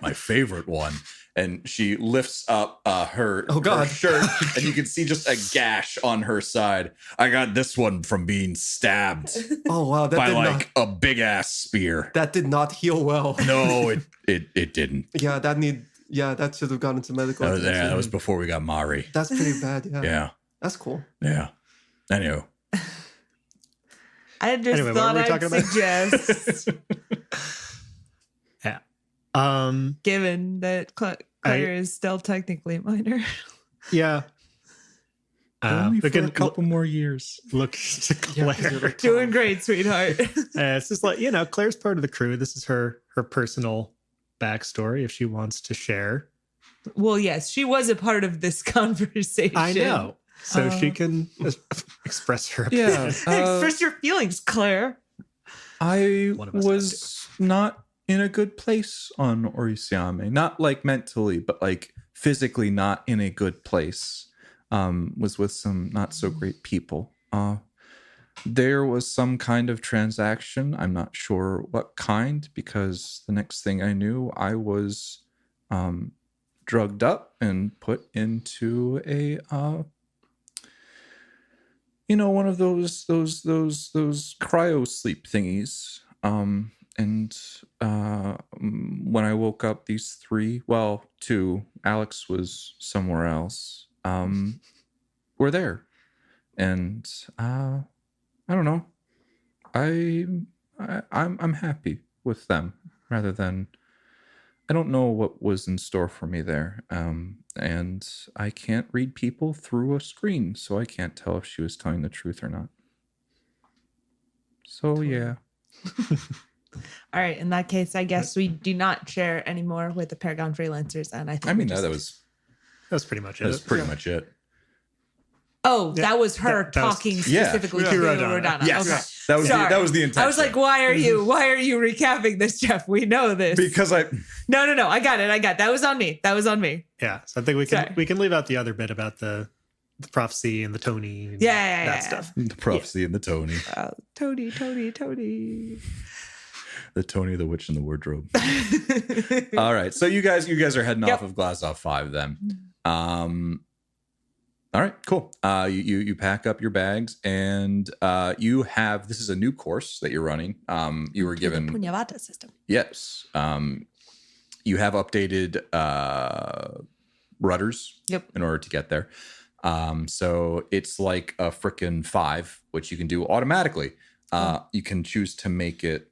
My favorite one. And she lifts up her, Oh, God. her shirt, and you can see just a gash on her side. I got this one from being stabbed Oh wow, by like a big ass spear. that did not heal well. No, it didn't. Yeah, that should have gone into medical. That was before we got Mari. That's pretty bad. Yeah. Yeah, That's cool. yeah. Anyway, I just Anyway, what thought were we I'd talking about? suggest, yeah. given that Claire is still technically a minor. Yeah. only we for can a couple more years. look to Yeah, 'cause Claire. you're like, Doing great, sweetheart. It's just like, Claire's part of the crew. This is her personal backstory if she wants to share. Well, yes, she was a part of this conversation. I know. So she can express her Yeah, opinion. Express your feelings, Claire. I One of us was not in a good place on Orisiame. Not like mentally, but like physically not in a good place. Was with some not so great people. There was some kind of transaction. I'm not sure what kind, because the next thing I knew, I was drugged up and put into a one of those cryo sleep thingies. And when I woke up, these two, Alex was somewhere else, were there. And I don't know. I'm happy with them rather than, I don't know what was in store for me there. And I can't read people through a screen, so I can't tell if she was telling the truth or not. So, yeah. All right. In that case, I guess we do not share anymore with the Paragon freelancers. And I think that was pretty much it. That's pretty much it. Oh, Yeah, that was her that was- talking specifically Yeah. to Rodana. Rodana. Yes, Okay. that was the intention. I was like, why are you recapping this, Jeff? We know this. because I No. I got it. That was on me. Yeah. So I think we can leave out the other bit about the prophecy and the Tony and that stuff. the prophecy and the Tony, Tony. the Tony, the witch, and the wardrobe. All right, so you guys are heading off of Glazov 5 then. All right, cool. You pack up your bags and you have, this is a new course that you're running. You were given the Punyavata system. Yes. You have updated rudders in order to get there. So it's like a frickin' 5, which you can do automatically. You can choose to make it,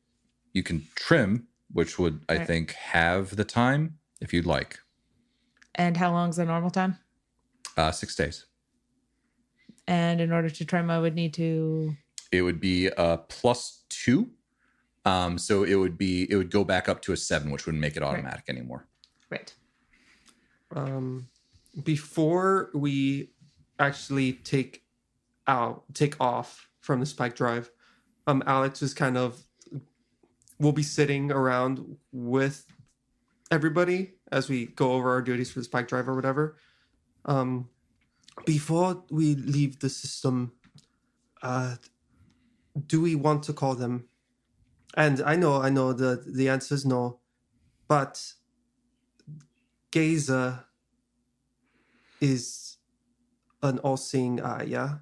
you can trim, which would, I think, have the time if you'd like. And how long's the normal time? 6 days. And in order to trim, I would need to... It would be a +2. So it would go back up to a 7, which wouldn't make it automatic anymore. Right. Before we actually take off from the spike drive, Alex is we'll be sitting around with everybody as we go over our duties for the spike drive or whatever. Before we leave the system, do we want to call them? And I know the answer is no, but Gazer is an all-seeing eye, yeah?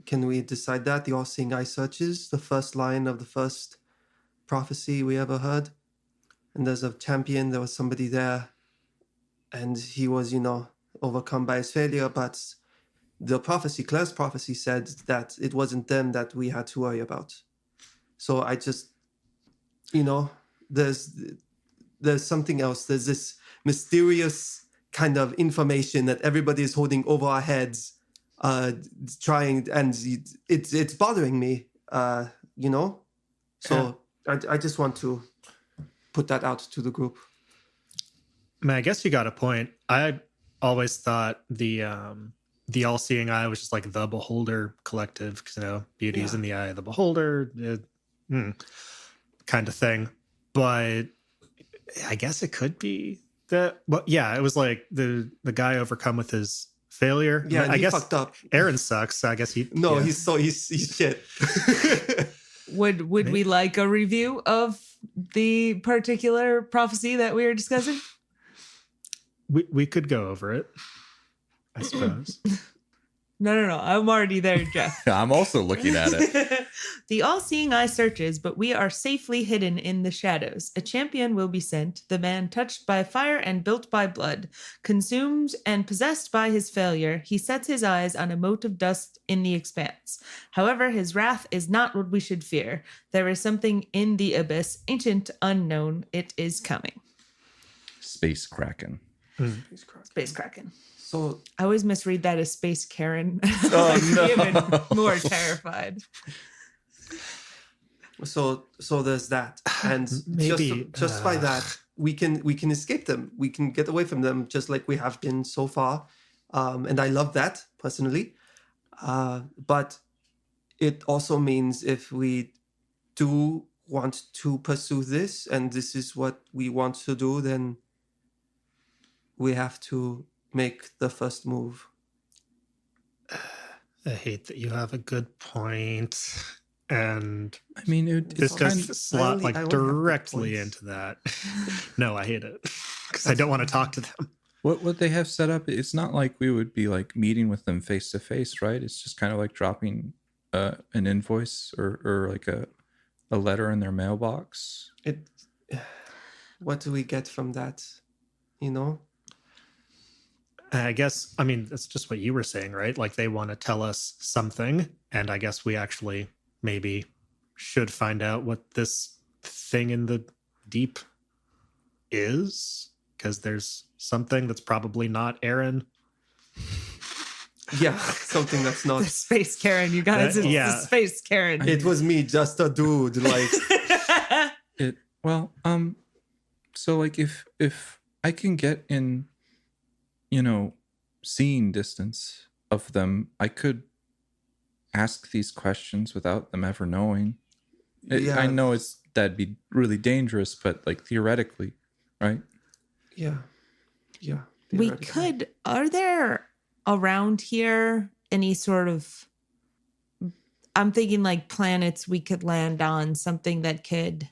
Can we decide that? The all-seeing eye searches, the first line of the first prophecy we ever heard. And there's a champion, there was somebody there, and he was, overcome by his failure, but the prophecy, Claire's prophecy, said that it wasn't them that we had to worry about. So I just, there's something else. There's this mysterious kind of information that everybody is holding over our heads, trying, and it's bothering me, So I just want to put that out to the group. I mean, I guess you got a point. I always thought the all-seeing eye was just like the beholder collective, because beauty's in the eye of the beholder, kind of thing. But I guess it could be that. Well, yeah, it was like the guy overcome with his failure. Yeah, I he guess fucked up. Aaron sucks. So I guess he. No, yeah. he's shit. Would we like a review of the particular prophecy that we were discussing? We could go over it, I suppose. No. I'm already there, Jeff. I'm also looking at it. The all-seeing eye searches, but we are safely hidden in the shadows. A champion will be sent, the man touched by fire and built by blood, consumed and possessed by his failure. He sets his eyes on a mote of dust in the expanse. However, his wrath is not what we should fear. There is something in the abyss, ancient, unknown. It is coming. Space Kraken. Space Kraken. So I always misread that as Space Karen. Oh, no. Even more terrified. So there's that, and Maybe, just by that we can escape them. We can get away from them, just like we have been so far. And I love that personally. But it also means if we do want to pursue this, and this is what we want to do, then we have to make the first move. I hate that you have a good point, and I mean, this does slot directly into that. No, I hate it because I don't want to talk to them. What they have set up, it's not like we would be like meeting with them face to face, right? It's just kind of like dropping an invoice or like a letter in their mailbox. What do we get from that? I guess, I mean, that's just what you were saying, right? Like they want to tell us something, and I guess we actually maybe should find out what this thing in the deep is, because there's something that's probably not Aaron. Yeah, something that's not The Space Karen, you guys. It's yeah. the Space Karen. It was me, just a dude. Like So like if I can get in, seeing distance of them, I could ask these questions without them ever knowing. Yeah. I know that'd be really dangerous, but like theoretically, right? yeah. We could. Are there around here any sort of, I'm thinking like planets we could land on, something that could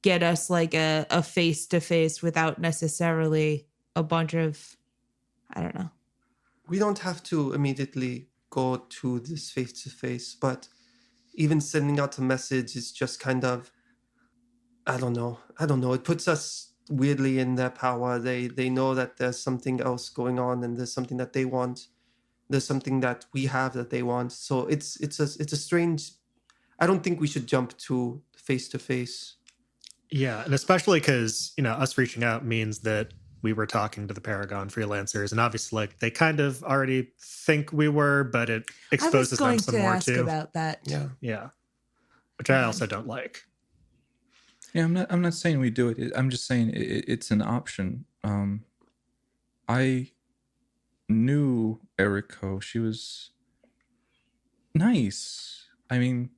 get us like a face to face without necessarily a bunch of, I don't know. We don't have to immediately go to this face to face, but even sending out a message is just kind of, I don't know. It puts us weirdly in their power. They know that there's something else going on, and there's something that they want. There's something that we have that they want. So it's a strange. I don't think we should jump to face. Yeah, and especially because us reaching out means that we were talking to the Paragon freelancers, and obviously, like, they kind of already think we were, but it exposes them some more ask too. about that. Yeah, which I also don't like. Yeah, I'm not saying we do it. I'm just saying it's an option. I knew Eriko. She was nice. I mean,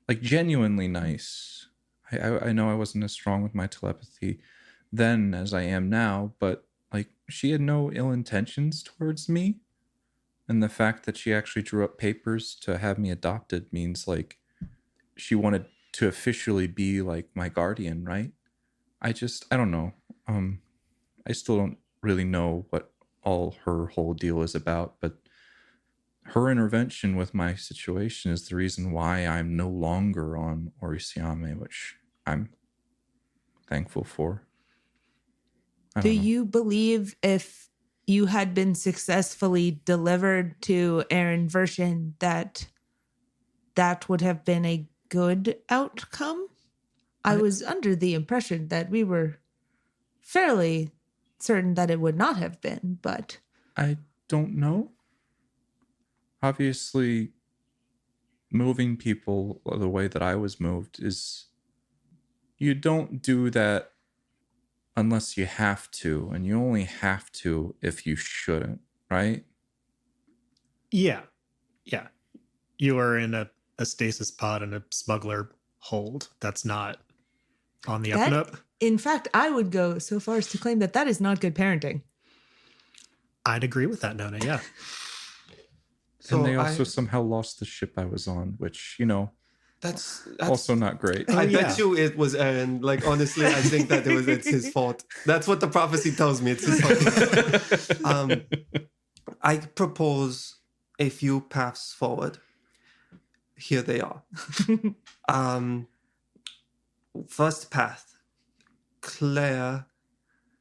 like, genuinely nice. I know I wasn't as strong with my telepathy then as I am now, but like, she had no ill intentions towards me. And the fact that she actually drew up papers to have me adopted means, like, she wanted to officially be like my guardian, right? I don't know. I still don't really know what all her whole deal is about, but her intervention with my situation is the reason why I'm no longer on Orisiame, which I'm thankful for. Do you believe if you had been successfully delivered to Aaron Vershin that would have been a good outcome? I was under the impression that we were fairly certain that it would not have been, but I don't know. Obviously, moving people the way that I was moved is, you don't do that unless you have to, and you only have to if you shouldn't, right? Yeah. You are in a stasis pod and a smuggler hold. That's not on the up and up. In fact, I would go so far as to claim that is not good parenting. I'd agree with that, Nona. Yeah. So and they also somehow lost the ship I was on, which, that's also not great. I bet you it was Aaron. Like, honestly, I think that it's his fault. That's what the prophecy tells me. It's his fault. I propose a few paths forward. Here they are. First path. Claire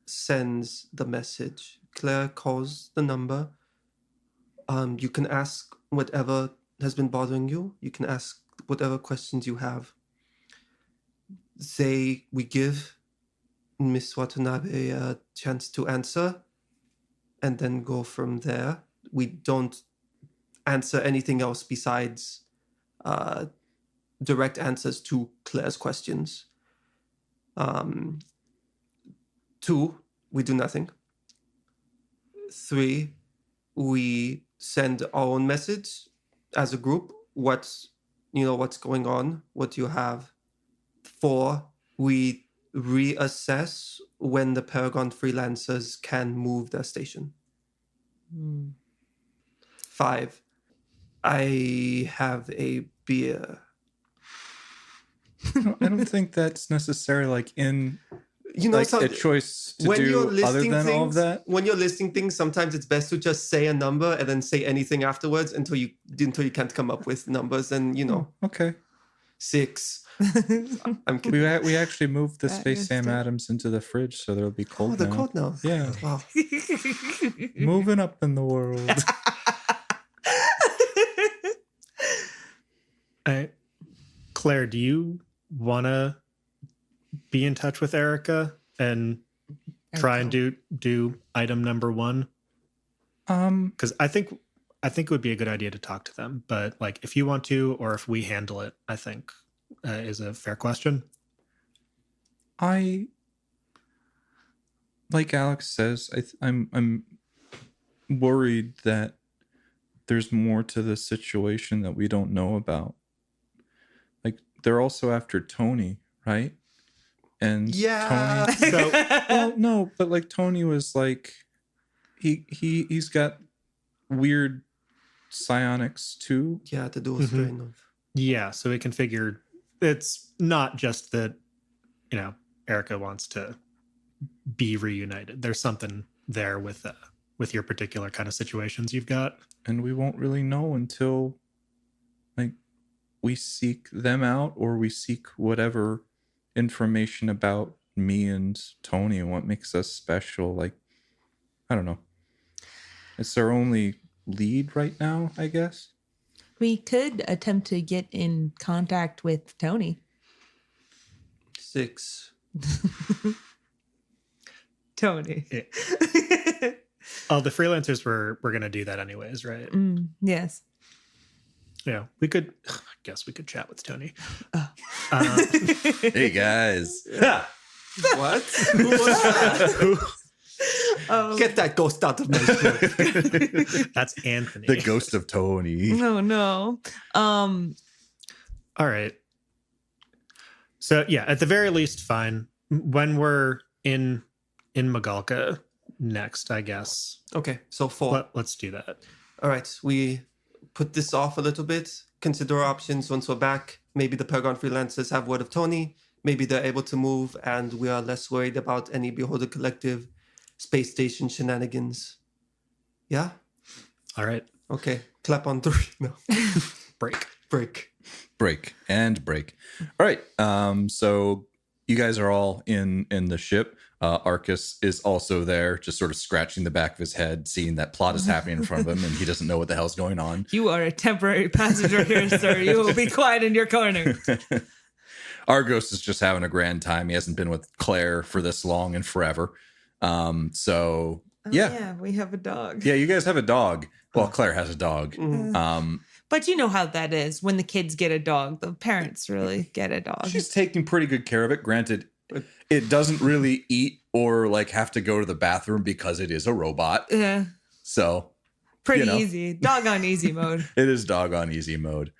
sends the message. Claire calls the number. You can ask whatever has been bothering you. You can ask whatever questions you have. We give Miss Watanabe a chance to answer and then go from there. We don't answer anything else besides direct answers to Claire's questions. 2, we do nothing. 3, we send our own message as a group. What's going on, what you have. 4, we reassess when the Paragon freelancers can move their station. 5, I have a beer. I don't think that's necessarily like in a choice to when do you're other than all of that. When you're listing things, sometimes it's best to just say a number and then say anything afterwards until you can't come up with numbers. And Okay. 6. I'm kidding. We actually moved the Space Sam Adams into the fridge, so there'll be cold. They're cold now. Yeah. Wow. Moving up in the world. Claire, do you want to be in touch with Erica and try and do item number 1? Because I think it would be a good idea to talk to them. But like, if you want to, or if we handle it, I think is a fair question. I, like Alex says, I'm worried that there's more to this situation that we don't know about. Like, they're also after Tony, right? And yeah. Tony, no, but like, Tony was like, he's got weird psionics too. Yeah, the dual strain of. Yeah, so we can figure it's not just that, Erica wants to be reunited. There's something there with your particular kind of situations you've got. And we won't really know until like we seek them out, or we seek whatever information about me and Tony and what makes us special. Like, I don't know. It's our only lead right now, I guess. We could attempt to get in contact with Tony. 6. Tony. Yeah. Oh, the freelancers were going to do that anyways, right? Yes. Yeah, we could. I guess we could chat with Tony. Hey guys. What? Oh. Get that ghost out of my throat. That's Anthony. The ghost of Tony. No. All right. So yeah, at the very least, fine. When we're in Magalka next, I guess. Okay, so 4. Let's do that. All right, we put this off a little bit. Consider our options once we're back. Maybe the Paragon freelancers have word of Tony. Maybe they're able to move, and we are less worried about any Beholder Collective space station shenanigans. Yeah? All right. Okay, clap on 3. No. Break. Break. All right. So you guys are all in the ship. Arcus is also there, just sort of scratching the back of his head, seeing that plot is happening in front of him, and he doesn't know what the hell's going on. You are a temporary passenger here, sir. You will be quiet in your corner. Argos is just having a grand time. He hasn't been with Claire for this long and forever. So Yeah, we have a dog. Yeah, you guys have a dog. Well, Claire has a dog. Mhm. But you know how that is. When the kids get a dog, the parents really get a dog. She's taking pretty good care of it. Granted, it doesn't really eat or like have to go to the bathroom because it is a robot. Yeah. So Pretty easy. Dog on easy mode. it is dog on easy mode.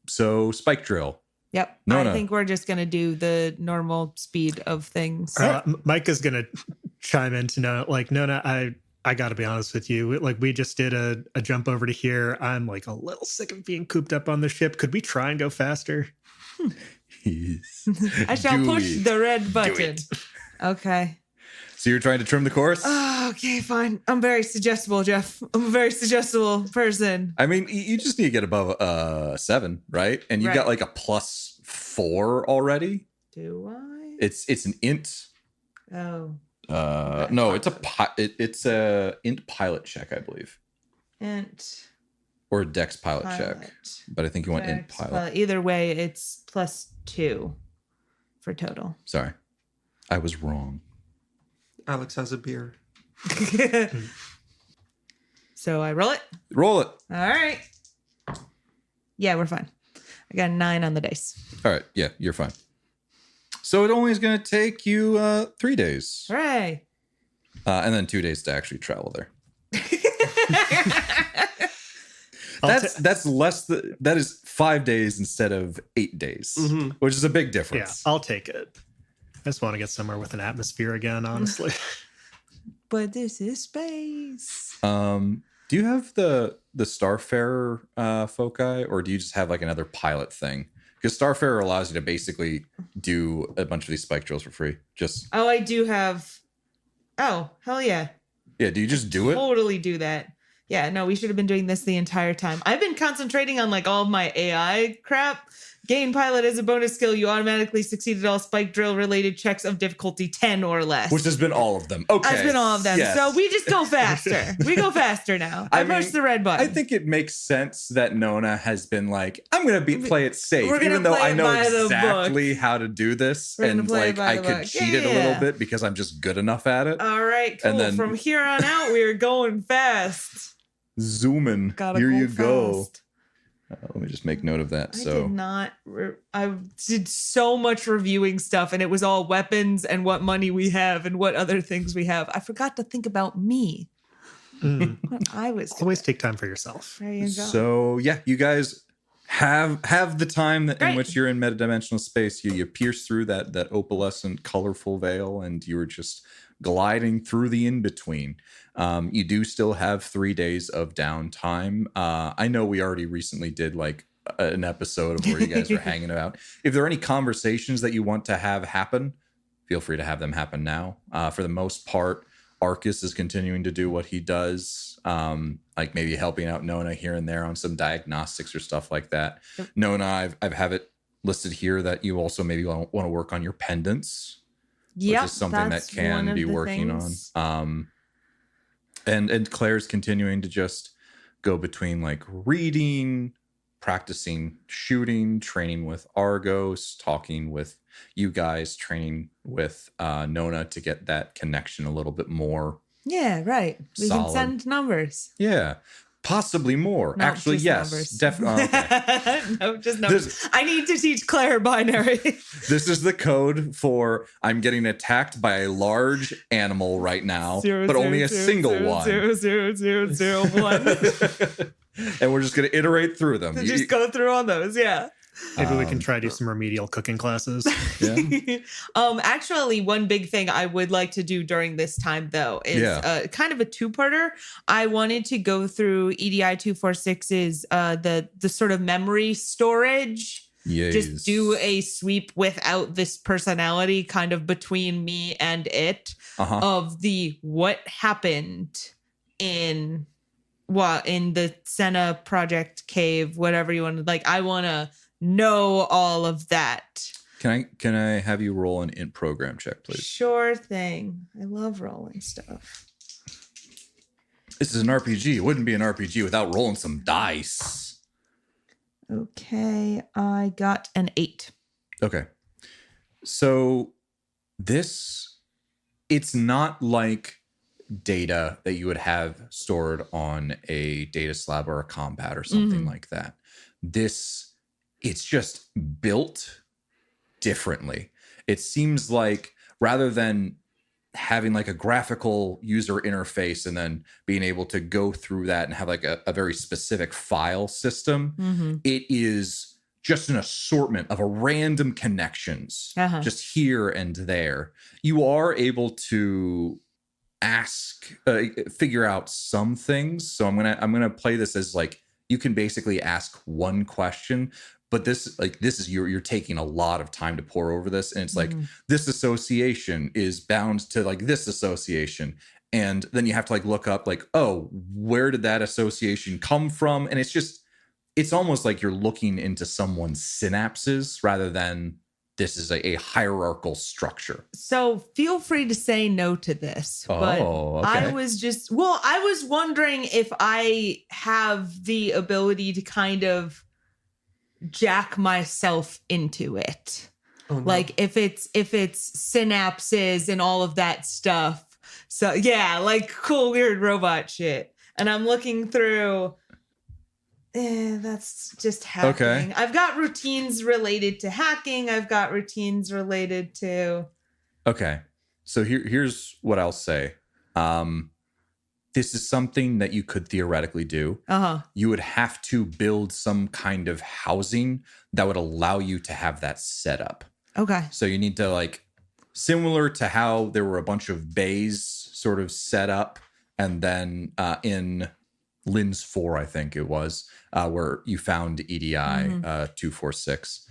So spike drill. Yep. Nona. I think we're just going to do the normal speed of things. Mike is gonna chime in to know, like, Nona, I got to be honest with you. Like, we just did a jump over to here. I'm like a little sick of being cooped up on the ship. Could we try and go faster? Yes. I shall Do push it. the red button. Okay. So you're trying to trim the course? Oh, okay, fine. I'm very suggestible, Jeff. I'm a very suggestible person. I mean, you just need to get above 7, right? And you Right. got like a +4 already. Do I? It's an int. Oh. No, it's a int pilot check, I believe, And or a dex pilot check. pilot. But I think you want int Dex, pilot. Either way, it's +2 for total. Sorry, I was wrong. Alex has a beer. So I roll it. Roll it. All right. Yeah, we're fine. I got a 9 on the dice. All right, yeah, you're fine. So it only is going to take you 3 days, Hooray. and then 2 days to actually travel there. I'll That's less. That is 5 days instead of 8 days, Mhm. which is a big Yeah, difference. I'll take it. I just want to get somewhere with an atmosphere again, honestly. But this is space. Do you have the Starfarer foci, or do you just have like another pilot thing? Because Starfarer allows you to basically do a bunch of these spike drills for free. Just Oh, I do have. Oh, hell yeah. yeah, do you just do it? Totally do that. Yeah, no, we should have been doing this the entire time. I've been concentrating on like all of my AI crap. Gain pilot as a bonus skill. You automatically succeeded all spike drill related checks of difficulty 10 or less. Which has been all of them. Okay, That's been all of them. Yes. So we just go faster. We go faster now. I push the red button. I think it makes sense that Nona has been like, I'm gonna play it safe, We're gonna even though play I it know by the exactly how to do this, We're gonna and play it like by I the could book. cheat it a little Yeah. bit because I'm just good enough at it. All right, cool. And then- From here on out, we're going fast. Zooming. Gotta Here go you go. fast. Let me just make note of that. I So did not. I did so much reviewing stuff, and it was all weapons and what money we have and what other things we have. I forgot to think about me. What I was. Always take time for yourself. There you go. So yeah, you guys have the time in Great. which you're in metadimensional space. You pierce through that opalescent, colorful veil, and you were just gliding through the in between. You do still have 3 days of downtime. I know we already recently did like an episode of where you guys are hanging out. If there are any conversations that you want to have happen, feel free to have them happen now. For the most part, Arcus is continuing to do what he does, like maybe helping out Nona here and there on some diagnostics or stuff like that. Yep. Nona, I've have it listed here that you also maybe want to work on your pendants, Yep, which is something that that's one can of be the working things. on. And Claire's continuing to just go between like reading, practicing shooting, training with Argos, talking with you guys, training with Nona to get that connection a little bit more. Yeah, right. We Solid. can send numbers. Yeah. Possibly more. Not Actually, just yes. numbers. Definitely. Okay. No, just numbers. I need to teach Claire binary. This is the code for I'm getting attacked by a large animal right now, but only a single one. 0.00001. And we're just going to iterate through them. Just go through on those, yeah. Maybe we can try to do some remedial cooking classes. Yeah. Actually, one big thing I would like to do during this time, though, is kind of a two-parter. I wanted to go through EDI 246's the sort of memory storage. Yes. Just do a sweep without this personality, kind of between me and it, of the what happened in the Senna Project Cave, whatever you want to like. I want to know all of that. Can I have you roll an int program check, please? Sure thing. I love rolling stuff. This is an RPG. It wouldn't be an RPG without rolling some dice. Okay, I got an 8. Okay. So it's not like data that you would have stored on a data slab or a compat or something like that. It's just built differently. It seems like rather than having like a graphical user interface and then being able to go through that and have like a very specific file system, it is just an assortment of a random connections, just here and there. You are able to figure out some things. So I'm gonna play this as like you can basically ask one question, but this is you're taking a lot of time to pour over this, and it's like this association is bound to like this association, and then you have to like look up like, oh, where did that association come from? And it's almost like you're looking into someone's synapses rather than this is a hierarchical structure. So feel free to say no to this. But okay. I was wondering if I have the ability to kind of jack myself into it. Oh, no. Like if it's synapses and all of that stuff. So yeah, like cool, weird robot shit. And I'm looking through... that's just hacking. Okay. I've got routines related to hacking. I've got routines related to... Okay. So here's what I'll say. This is something that you could theoretically do. You would have to build some kind of housing that would allow you to have that set up. Okay. So you need to like, similar to how there were a bunch of bays sort of set up, and then in Lens 4, I think it was, where you found EDI 246.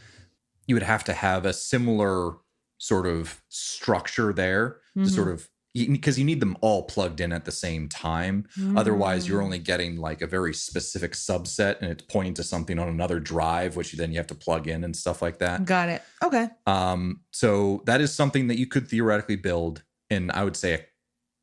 You would have to have a similar sort of structure there to sort of, because you need them all plugged in at the same time. Otherwise, you're only getting like a very specific subset, and it's pointing to something on another drive, which then you have to plug in and stuff like that. Got it. Okay. So that is something that you could theoretically build in, I would say, a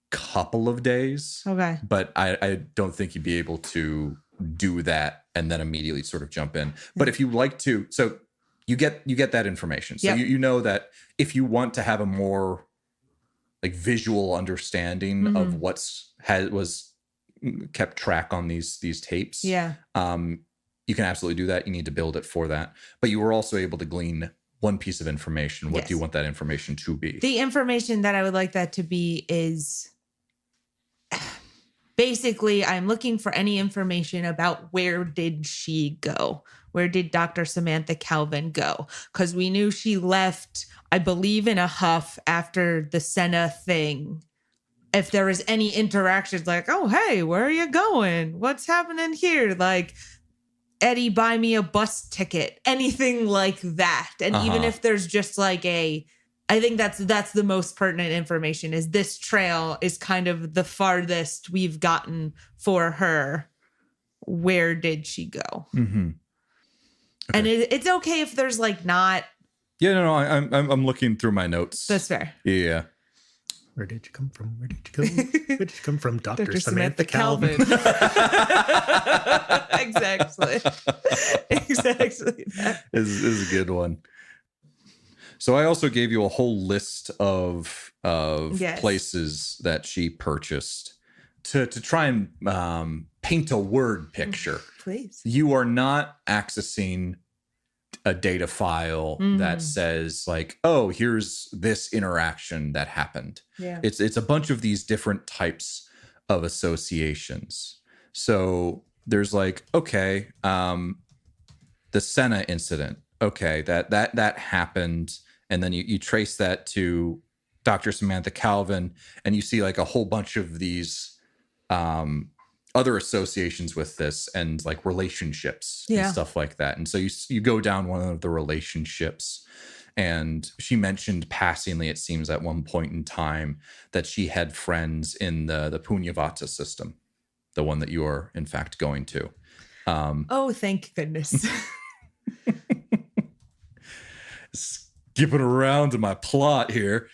couple of days. Okay. But I don't think you'd be able to do that and then immediately sort of jump in. But if you like to, so you get that information. So you know that if you want to have a more like visual understanding of was kept track on these tapes. Yeah. You can absolutely do that. You need to build it for that. But you were also able to glean one piece of information. What do you want that information to be? The information that I would like that to be is basically I'm looking for any information about where did she go? Where did Dr. Samantha Calvin go? Because we knew she left, I believe, in a huff after the Senna thing. If there was any interactions like, oh, hey, where are you going? What's happening here? Like, Eddie, buy me a bus ticket. Anything like that. And even if there's just like I think that's the most pertinent information, is this trail is kind of the farthest we've gotten for her. Where did she go? Okay. And it's okay if there's like not. Yeah, no, I'm looking through my notes. That's fair. Yeah. Where did you come from? Where did you go? Where did you come from? Dr. Samantha Calvin. Calvin. Exactly. Exactly. Is a good one. So I also gave you a whole list of Yes. places that she purchased to try and paint a word picture. Please. You are not accessing a data file that says like, oh, here's this interaction that happened. Yeah. It's a bunch of these different types of associations. So there's like, okay, the Senna incident. Okay, that happened. And then you trace that to Dr. Samantha Calvin, and you see like a whole bunch of these other associations with this and like relationships and stuff like that. And so you go down one of the relationships, and she mentioned passingly, it seems at one point in time, that she had friends in the Punyavata system, the one that you are in fact going to. Oh, thank goodness. Skipping around to my plot here.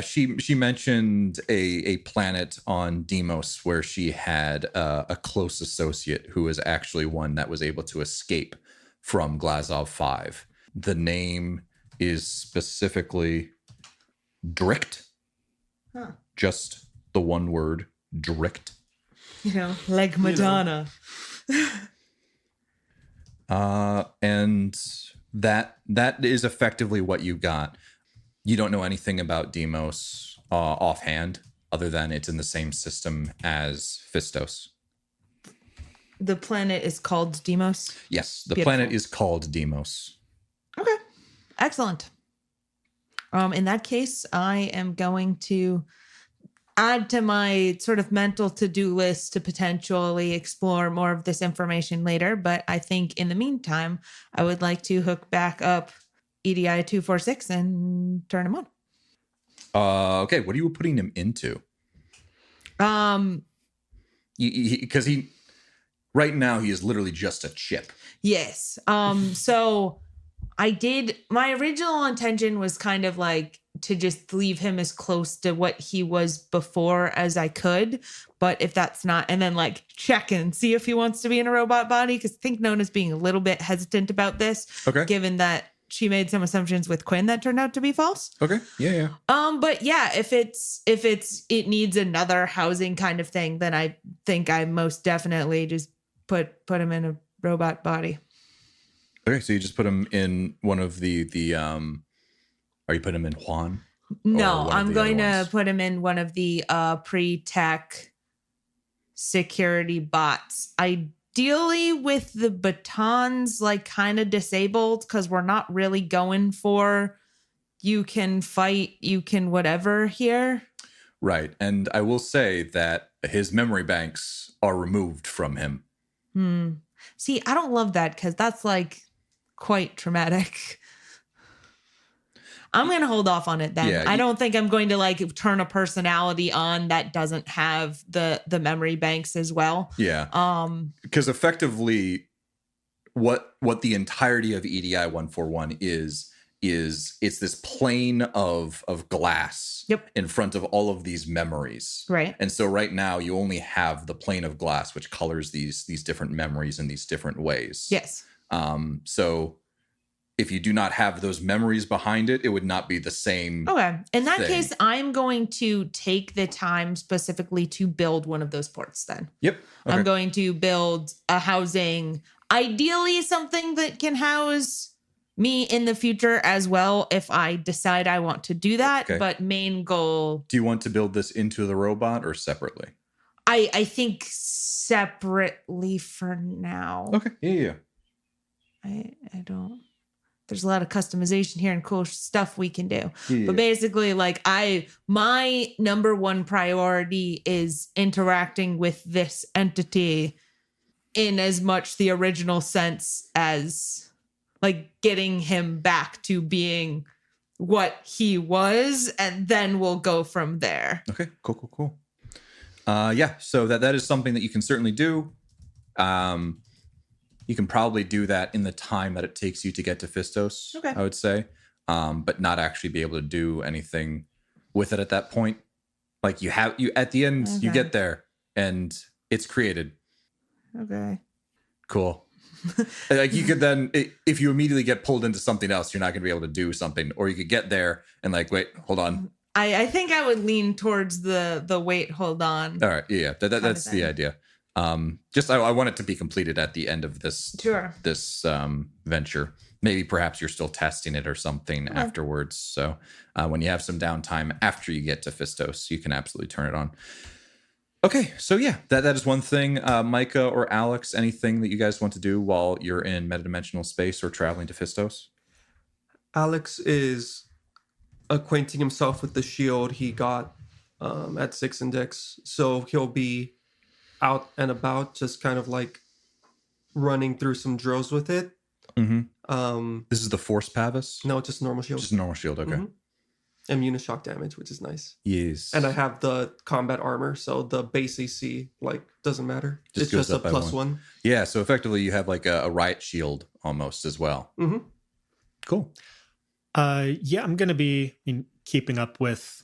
She mentioned a planet on Deimos where she had a close associate who was actually one that was able to escape from Glazov 5. The name is specifically Dricht. Huh. Just the one word, Dricht. Like Madonna. And that is effectively what you got. You don't know anything about Deimos offhand, other than it's in the same system as Phistos. The planet is called Deimos? Yes, the Beautiful. planet is called Deimos. Okay. Excellent. In that case, I am going to add to my sort of mental to-do list to potentially explore more of this information later. But I think in the meantime, I would like to hook back up EDI 246 and turn him on. Okay, what are you putting him into? Because he right now he is literally just a chip. Yes. So my original intention was kind of like to just leave him as close to what he was before as I could. But if that's not, and then like check and see if he wants to be in a robot body, because I think Nona's being a little bit hesitant about this. Okay. Given that she made some assumptions with Quinn that turned out to be false. Okay. Yeah. But yeah, if it needs another housing kind of thing, then I think I most definitely just put him in a robot body. Okay, so you just put him in one of the are you putting him in Juan? No, I'm going to put him in one of the pre-tech security bots. Ideally with the batons like kind of disabled, because we're not really going for you can fight, you can whatever here. Right. And I will say that his memory banks are removed from him. See, I don't love that because that's like quite traumatic. I'm going to hold off on it then. Yeah, I don't think I'm going to like turn a personality on that doesn't have the memory banks as well. Yeah. Because effectively what the entirety of EDI 141 is it's this plane of glass in front of all of these memories. Right. And so right now you only have the plane of glass, which colors these different memories in these different ways. Yes. So if you do not have those memories behind it, it would not be the same. Okay. In that thing. case, I'm going to take the time specifically to build one of those ports then. Yep. Okay. I'm going to build a housing, ideally something that can house me in the future as well if I decide I want to do that. Okay. But main goal. Do you want to build this into the robot or separately? I think separately for now. Okay. Yeah. I don't. There's a lot of customization here and cool stuff we can do. Yeah. But basically, like my number one priority is interacting with this entity in as much the original sense as like getting him back to being what he was, and then we'll go from there. Okay. Cool. Yeah. So that is something that you can certainly do. You can probably do that in the time that it takes you to get to Phistos, Okay. I would say, but not actually be able to do anything with it at that point. Like you at the end, you get there and it's created. Okay. Cool. Like you could then, if you immediately get pulled into something else, you're not going to be able to do something. Or you could get there and like, wait, hold on. I think I would lean towards the wait, hold on. All right. Yeah. That's the idea. Just I want it to be completed at the end of this venture. Maybe perhaps you're still testing it or something afterwards. So when you have some downtime after you get to Fistos, you can absolutely turn it on. Okay, so yeah, that is one thing. Micah or Alex, anything that you guys want to do while you're in metadimensional space or traveling to Fistos? Alex is acquainting himself with the shield he got at 6 Index. So he'll be out and about, just kind of like running through some drills with it. Mm-hmm. This is the Force Pavis? No, just normal shield. Just normal shield, okay. Immune to shock damage, which is nice. Yes. And I have the combat armor, so the base AC doesn't matter. Just it's just a +1. Yeah, so effectively you have like a riot shield almost as well. Mm-hmm. Cool. Yeah, I'm going to be keeping up with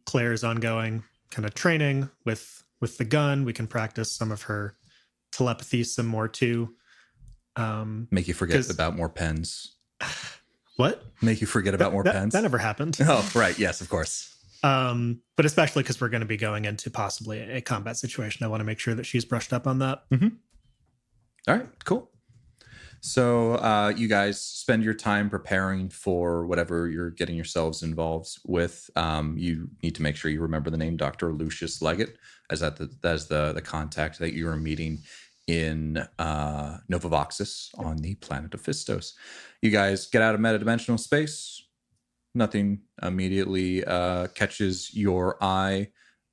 Claire's ongoing kind of training with the gun. We can practice some of her telepathy some more too. Make you forget about more pens. What? Make you forget about more pens? That never happened. Oh, right. Yes, of course. But especially because we're going to be going into possibly a combat situation. I want to make sure that she's brushed up on that. Mm-hmm. All right, cool. So you guys spend your time preparing for whatever you're getting yourselves involved with. You need to make sure you remember the name Dr. Lucius Leggett as the contact that you are meeting in Novavoxus on the planet of Fistos. You guys get out of metadimensional space. Nothing immediately catches your eye.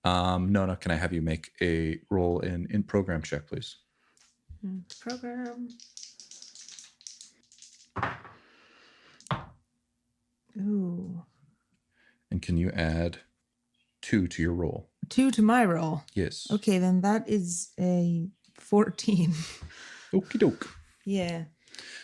Nona, can I have you make a roll in program check, please? Program. Ooh. And can you add 2 to your roll? 2 to my roll. Yes. Okay, then that is a 14. Okie doke. Yeah.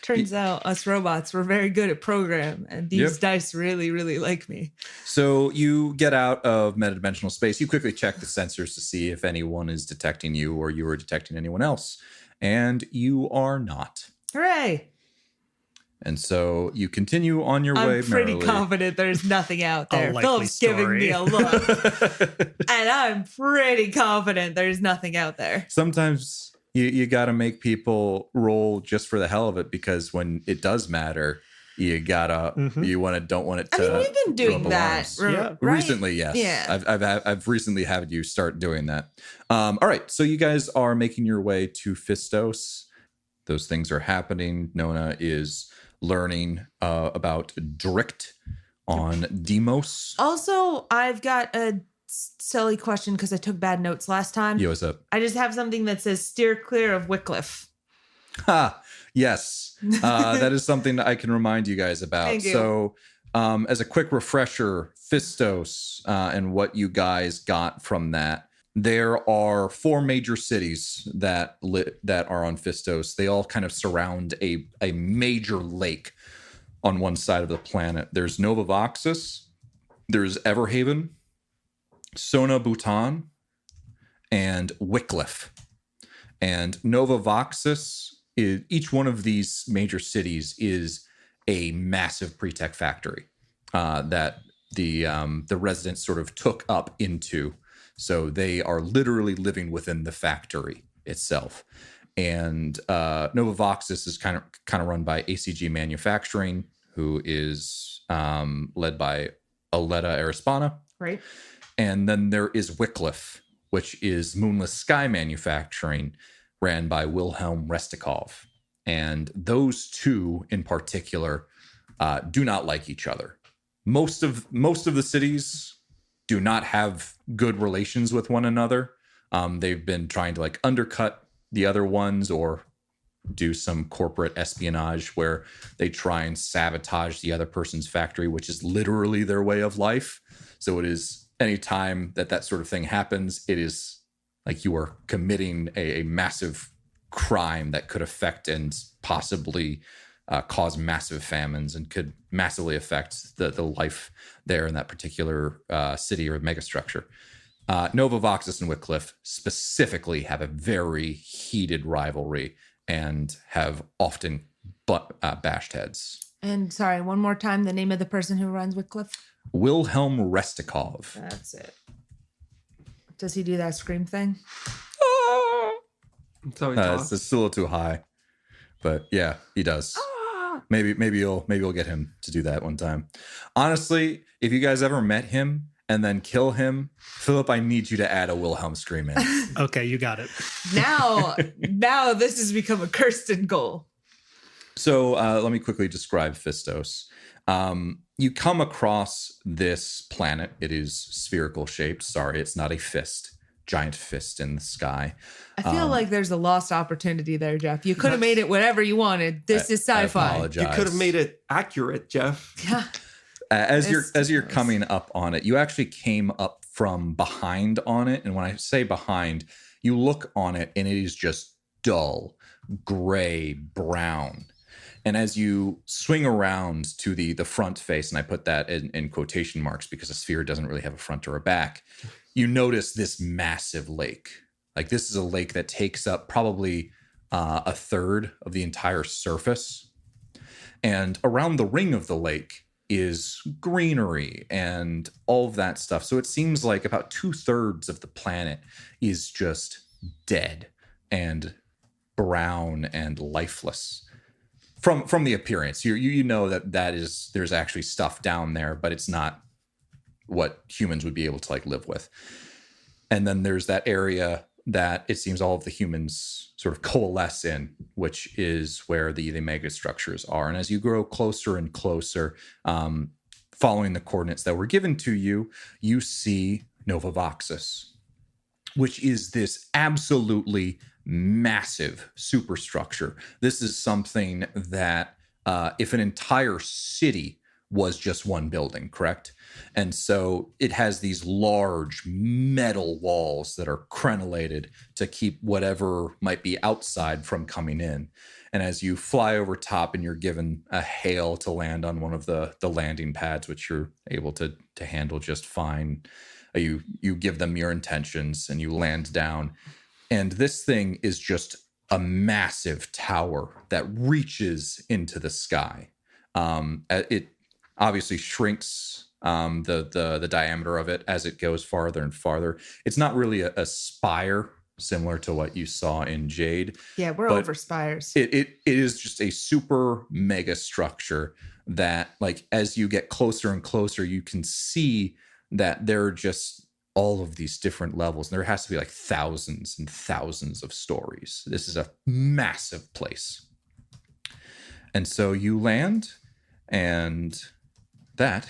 Turns out us robots were very good at program, and these dice really, really like me. So you get out of metadimensional space. You quickly check the sensors to see if anyone is detecting you or you are detecting anyone else. And you are not. Hooray! And so you continue on your way I'm pretty merrily. Confident there's nothing out there. Philip's story. giving me a look. And I'm pretty confident there's nothing out there. Sometimes you got to make people roll just for the hell of it, because when it does matter, you gotta don't want it to. I mean, we've been doing that, Yeah. right? Recently, yes. Yeah. I've recently had you start doing that. All right, so you guys are making your way to Fistos. Those things are happening. Nona is learning about Drict on Demos. Also, I've got a silly question because I took bad notes last time. Yo, what's up? I just have something that says steer clear of Wycliffe. Ha! Yes. That is something that I can remind you guys about. Thank you. So, as a quick refresher, Fistos and what you guys got from that, there are 4 major cities that are on Fistos. They all kind of surround a major lake on one side of the planet. There's Novavoxus, there's Everhaven, Sona Bhutan, and Wycliffe. And Novavoxus, each one of these major cities is a massive pre-tech factory that the residents sort of took up into. So they are literally living within the factory itself. And Novavoxus is kind of run by ACG Manufacturing, who is led by Aletta Arispana. Right. And then there is Wycliffe, which is Moonless Sky Manufacturing, ran by Wilhelm Restikov. And those two in particular do not like each other. Most of the cities do not have good relations with one another. They've been trying to like undercut the other ones or do some corporate espionage where they try and sabotage the other person's factory, which is literally their way of life. So it is anytime that sort of thing happens, it is like you are committing a massive crime that could affect and possibly cause massive famines and could massively affect the life there in that particular city or megastructure. Nova Voxus and Wycliffe specifically have a very heated rivalry and have often bashed heads. And sorry, one more time, the name of the person who runs Wycliffe? Wilhelm Restikov. That's it. Does he do that scream thing? So It's a little too high, but yeah, he does. Maybe you'll get him to do that one time. Honestly, if you guys ever met him and then kill him, Philip, I need you to add a Wilhelm scream in. Okay, you got it. Now this has become a Kirsten goal. So let me quickly describe Fistos. You come across this planet. It is spherical shaped. Sorry, it's not a fist. Giant fist in the sky. I feel like there's a lost opportunity there, Jeff. You could have made it whatever you wanted. This is sci-fi. I apologize. You could have made it accurate, Jeff. Yeah. As you're coming up on it, you actually came up from behind on it. And when I say behind, you look on it and it is just dull, gray, brown. And as you swing around to the front face, and I put that in quotation marks because a sphere doesn't really have a front or a back, you notice this massive lake. Like this is a lake that takes up probably a third of the entire surface. And around the ring of the lake is greenery and all of that stuff. So it seems like about 2/3 of the planet is just dead and brown and lifeless. From the appearance, you know that is there's actually stuff down there, but it's not what humans would be able to like live with. And then there's that area that it seems all of the humans sort of coalesce in, which is where the mega structures are. And as you grow closer and closer, following the coordinates that were given to you, you see Nova Voxus, which is this absolutely massive superstructure. This is something that if an entire city was just one building, correct? And so it has these large metal walls that are crenellated to keep whatever might be outside from coming in. And as you fly over top and you're given a hail to land on one of the landing pads, which you're able to handle just fine, you give them your intentions and you land down. And this thing is just a massive tower that reaches into the sky. It obviously shrinks the diameter of it as it goes farther and farther. It's not really a spire similar to what you saw in Jade. Yeah, we're over spires. It is just a super mega structure that, like, as you get closer and closer, you can see that there are just all of these different levels. And there has to be like thousands and thousands of stories. This is a massive place. And so you land, and that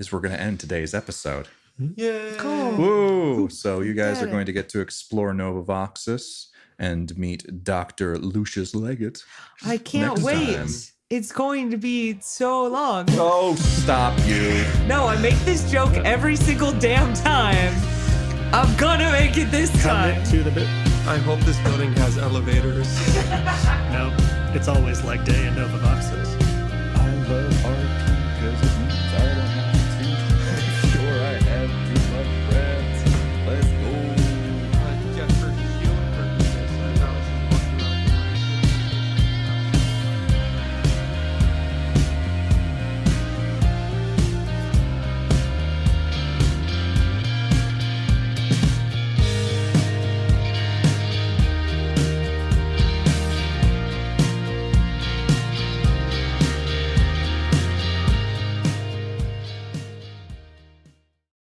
is where we're going to end today's episode. Yeah. Cool. Woo! So you guys are going to get to explore Nova Voxus and meet Dr. Lucius Leggett. I can't next wait. time. It's going to be so long. Oh, stop you. No, I make this joke every single damn time. I'm gonna make it this time. Come to the bit. I hope this building has elevators. No, it's always like day in Nova Voxus. I love art because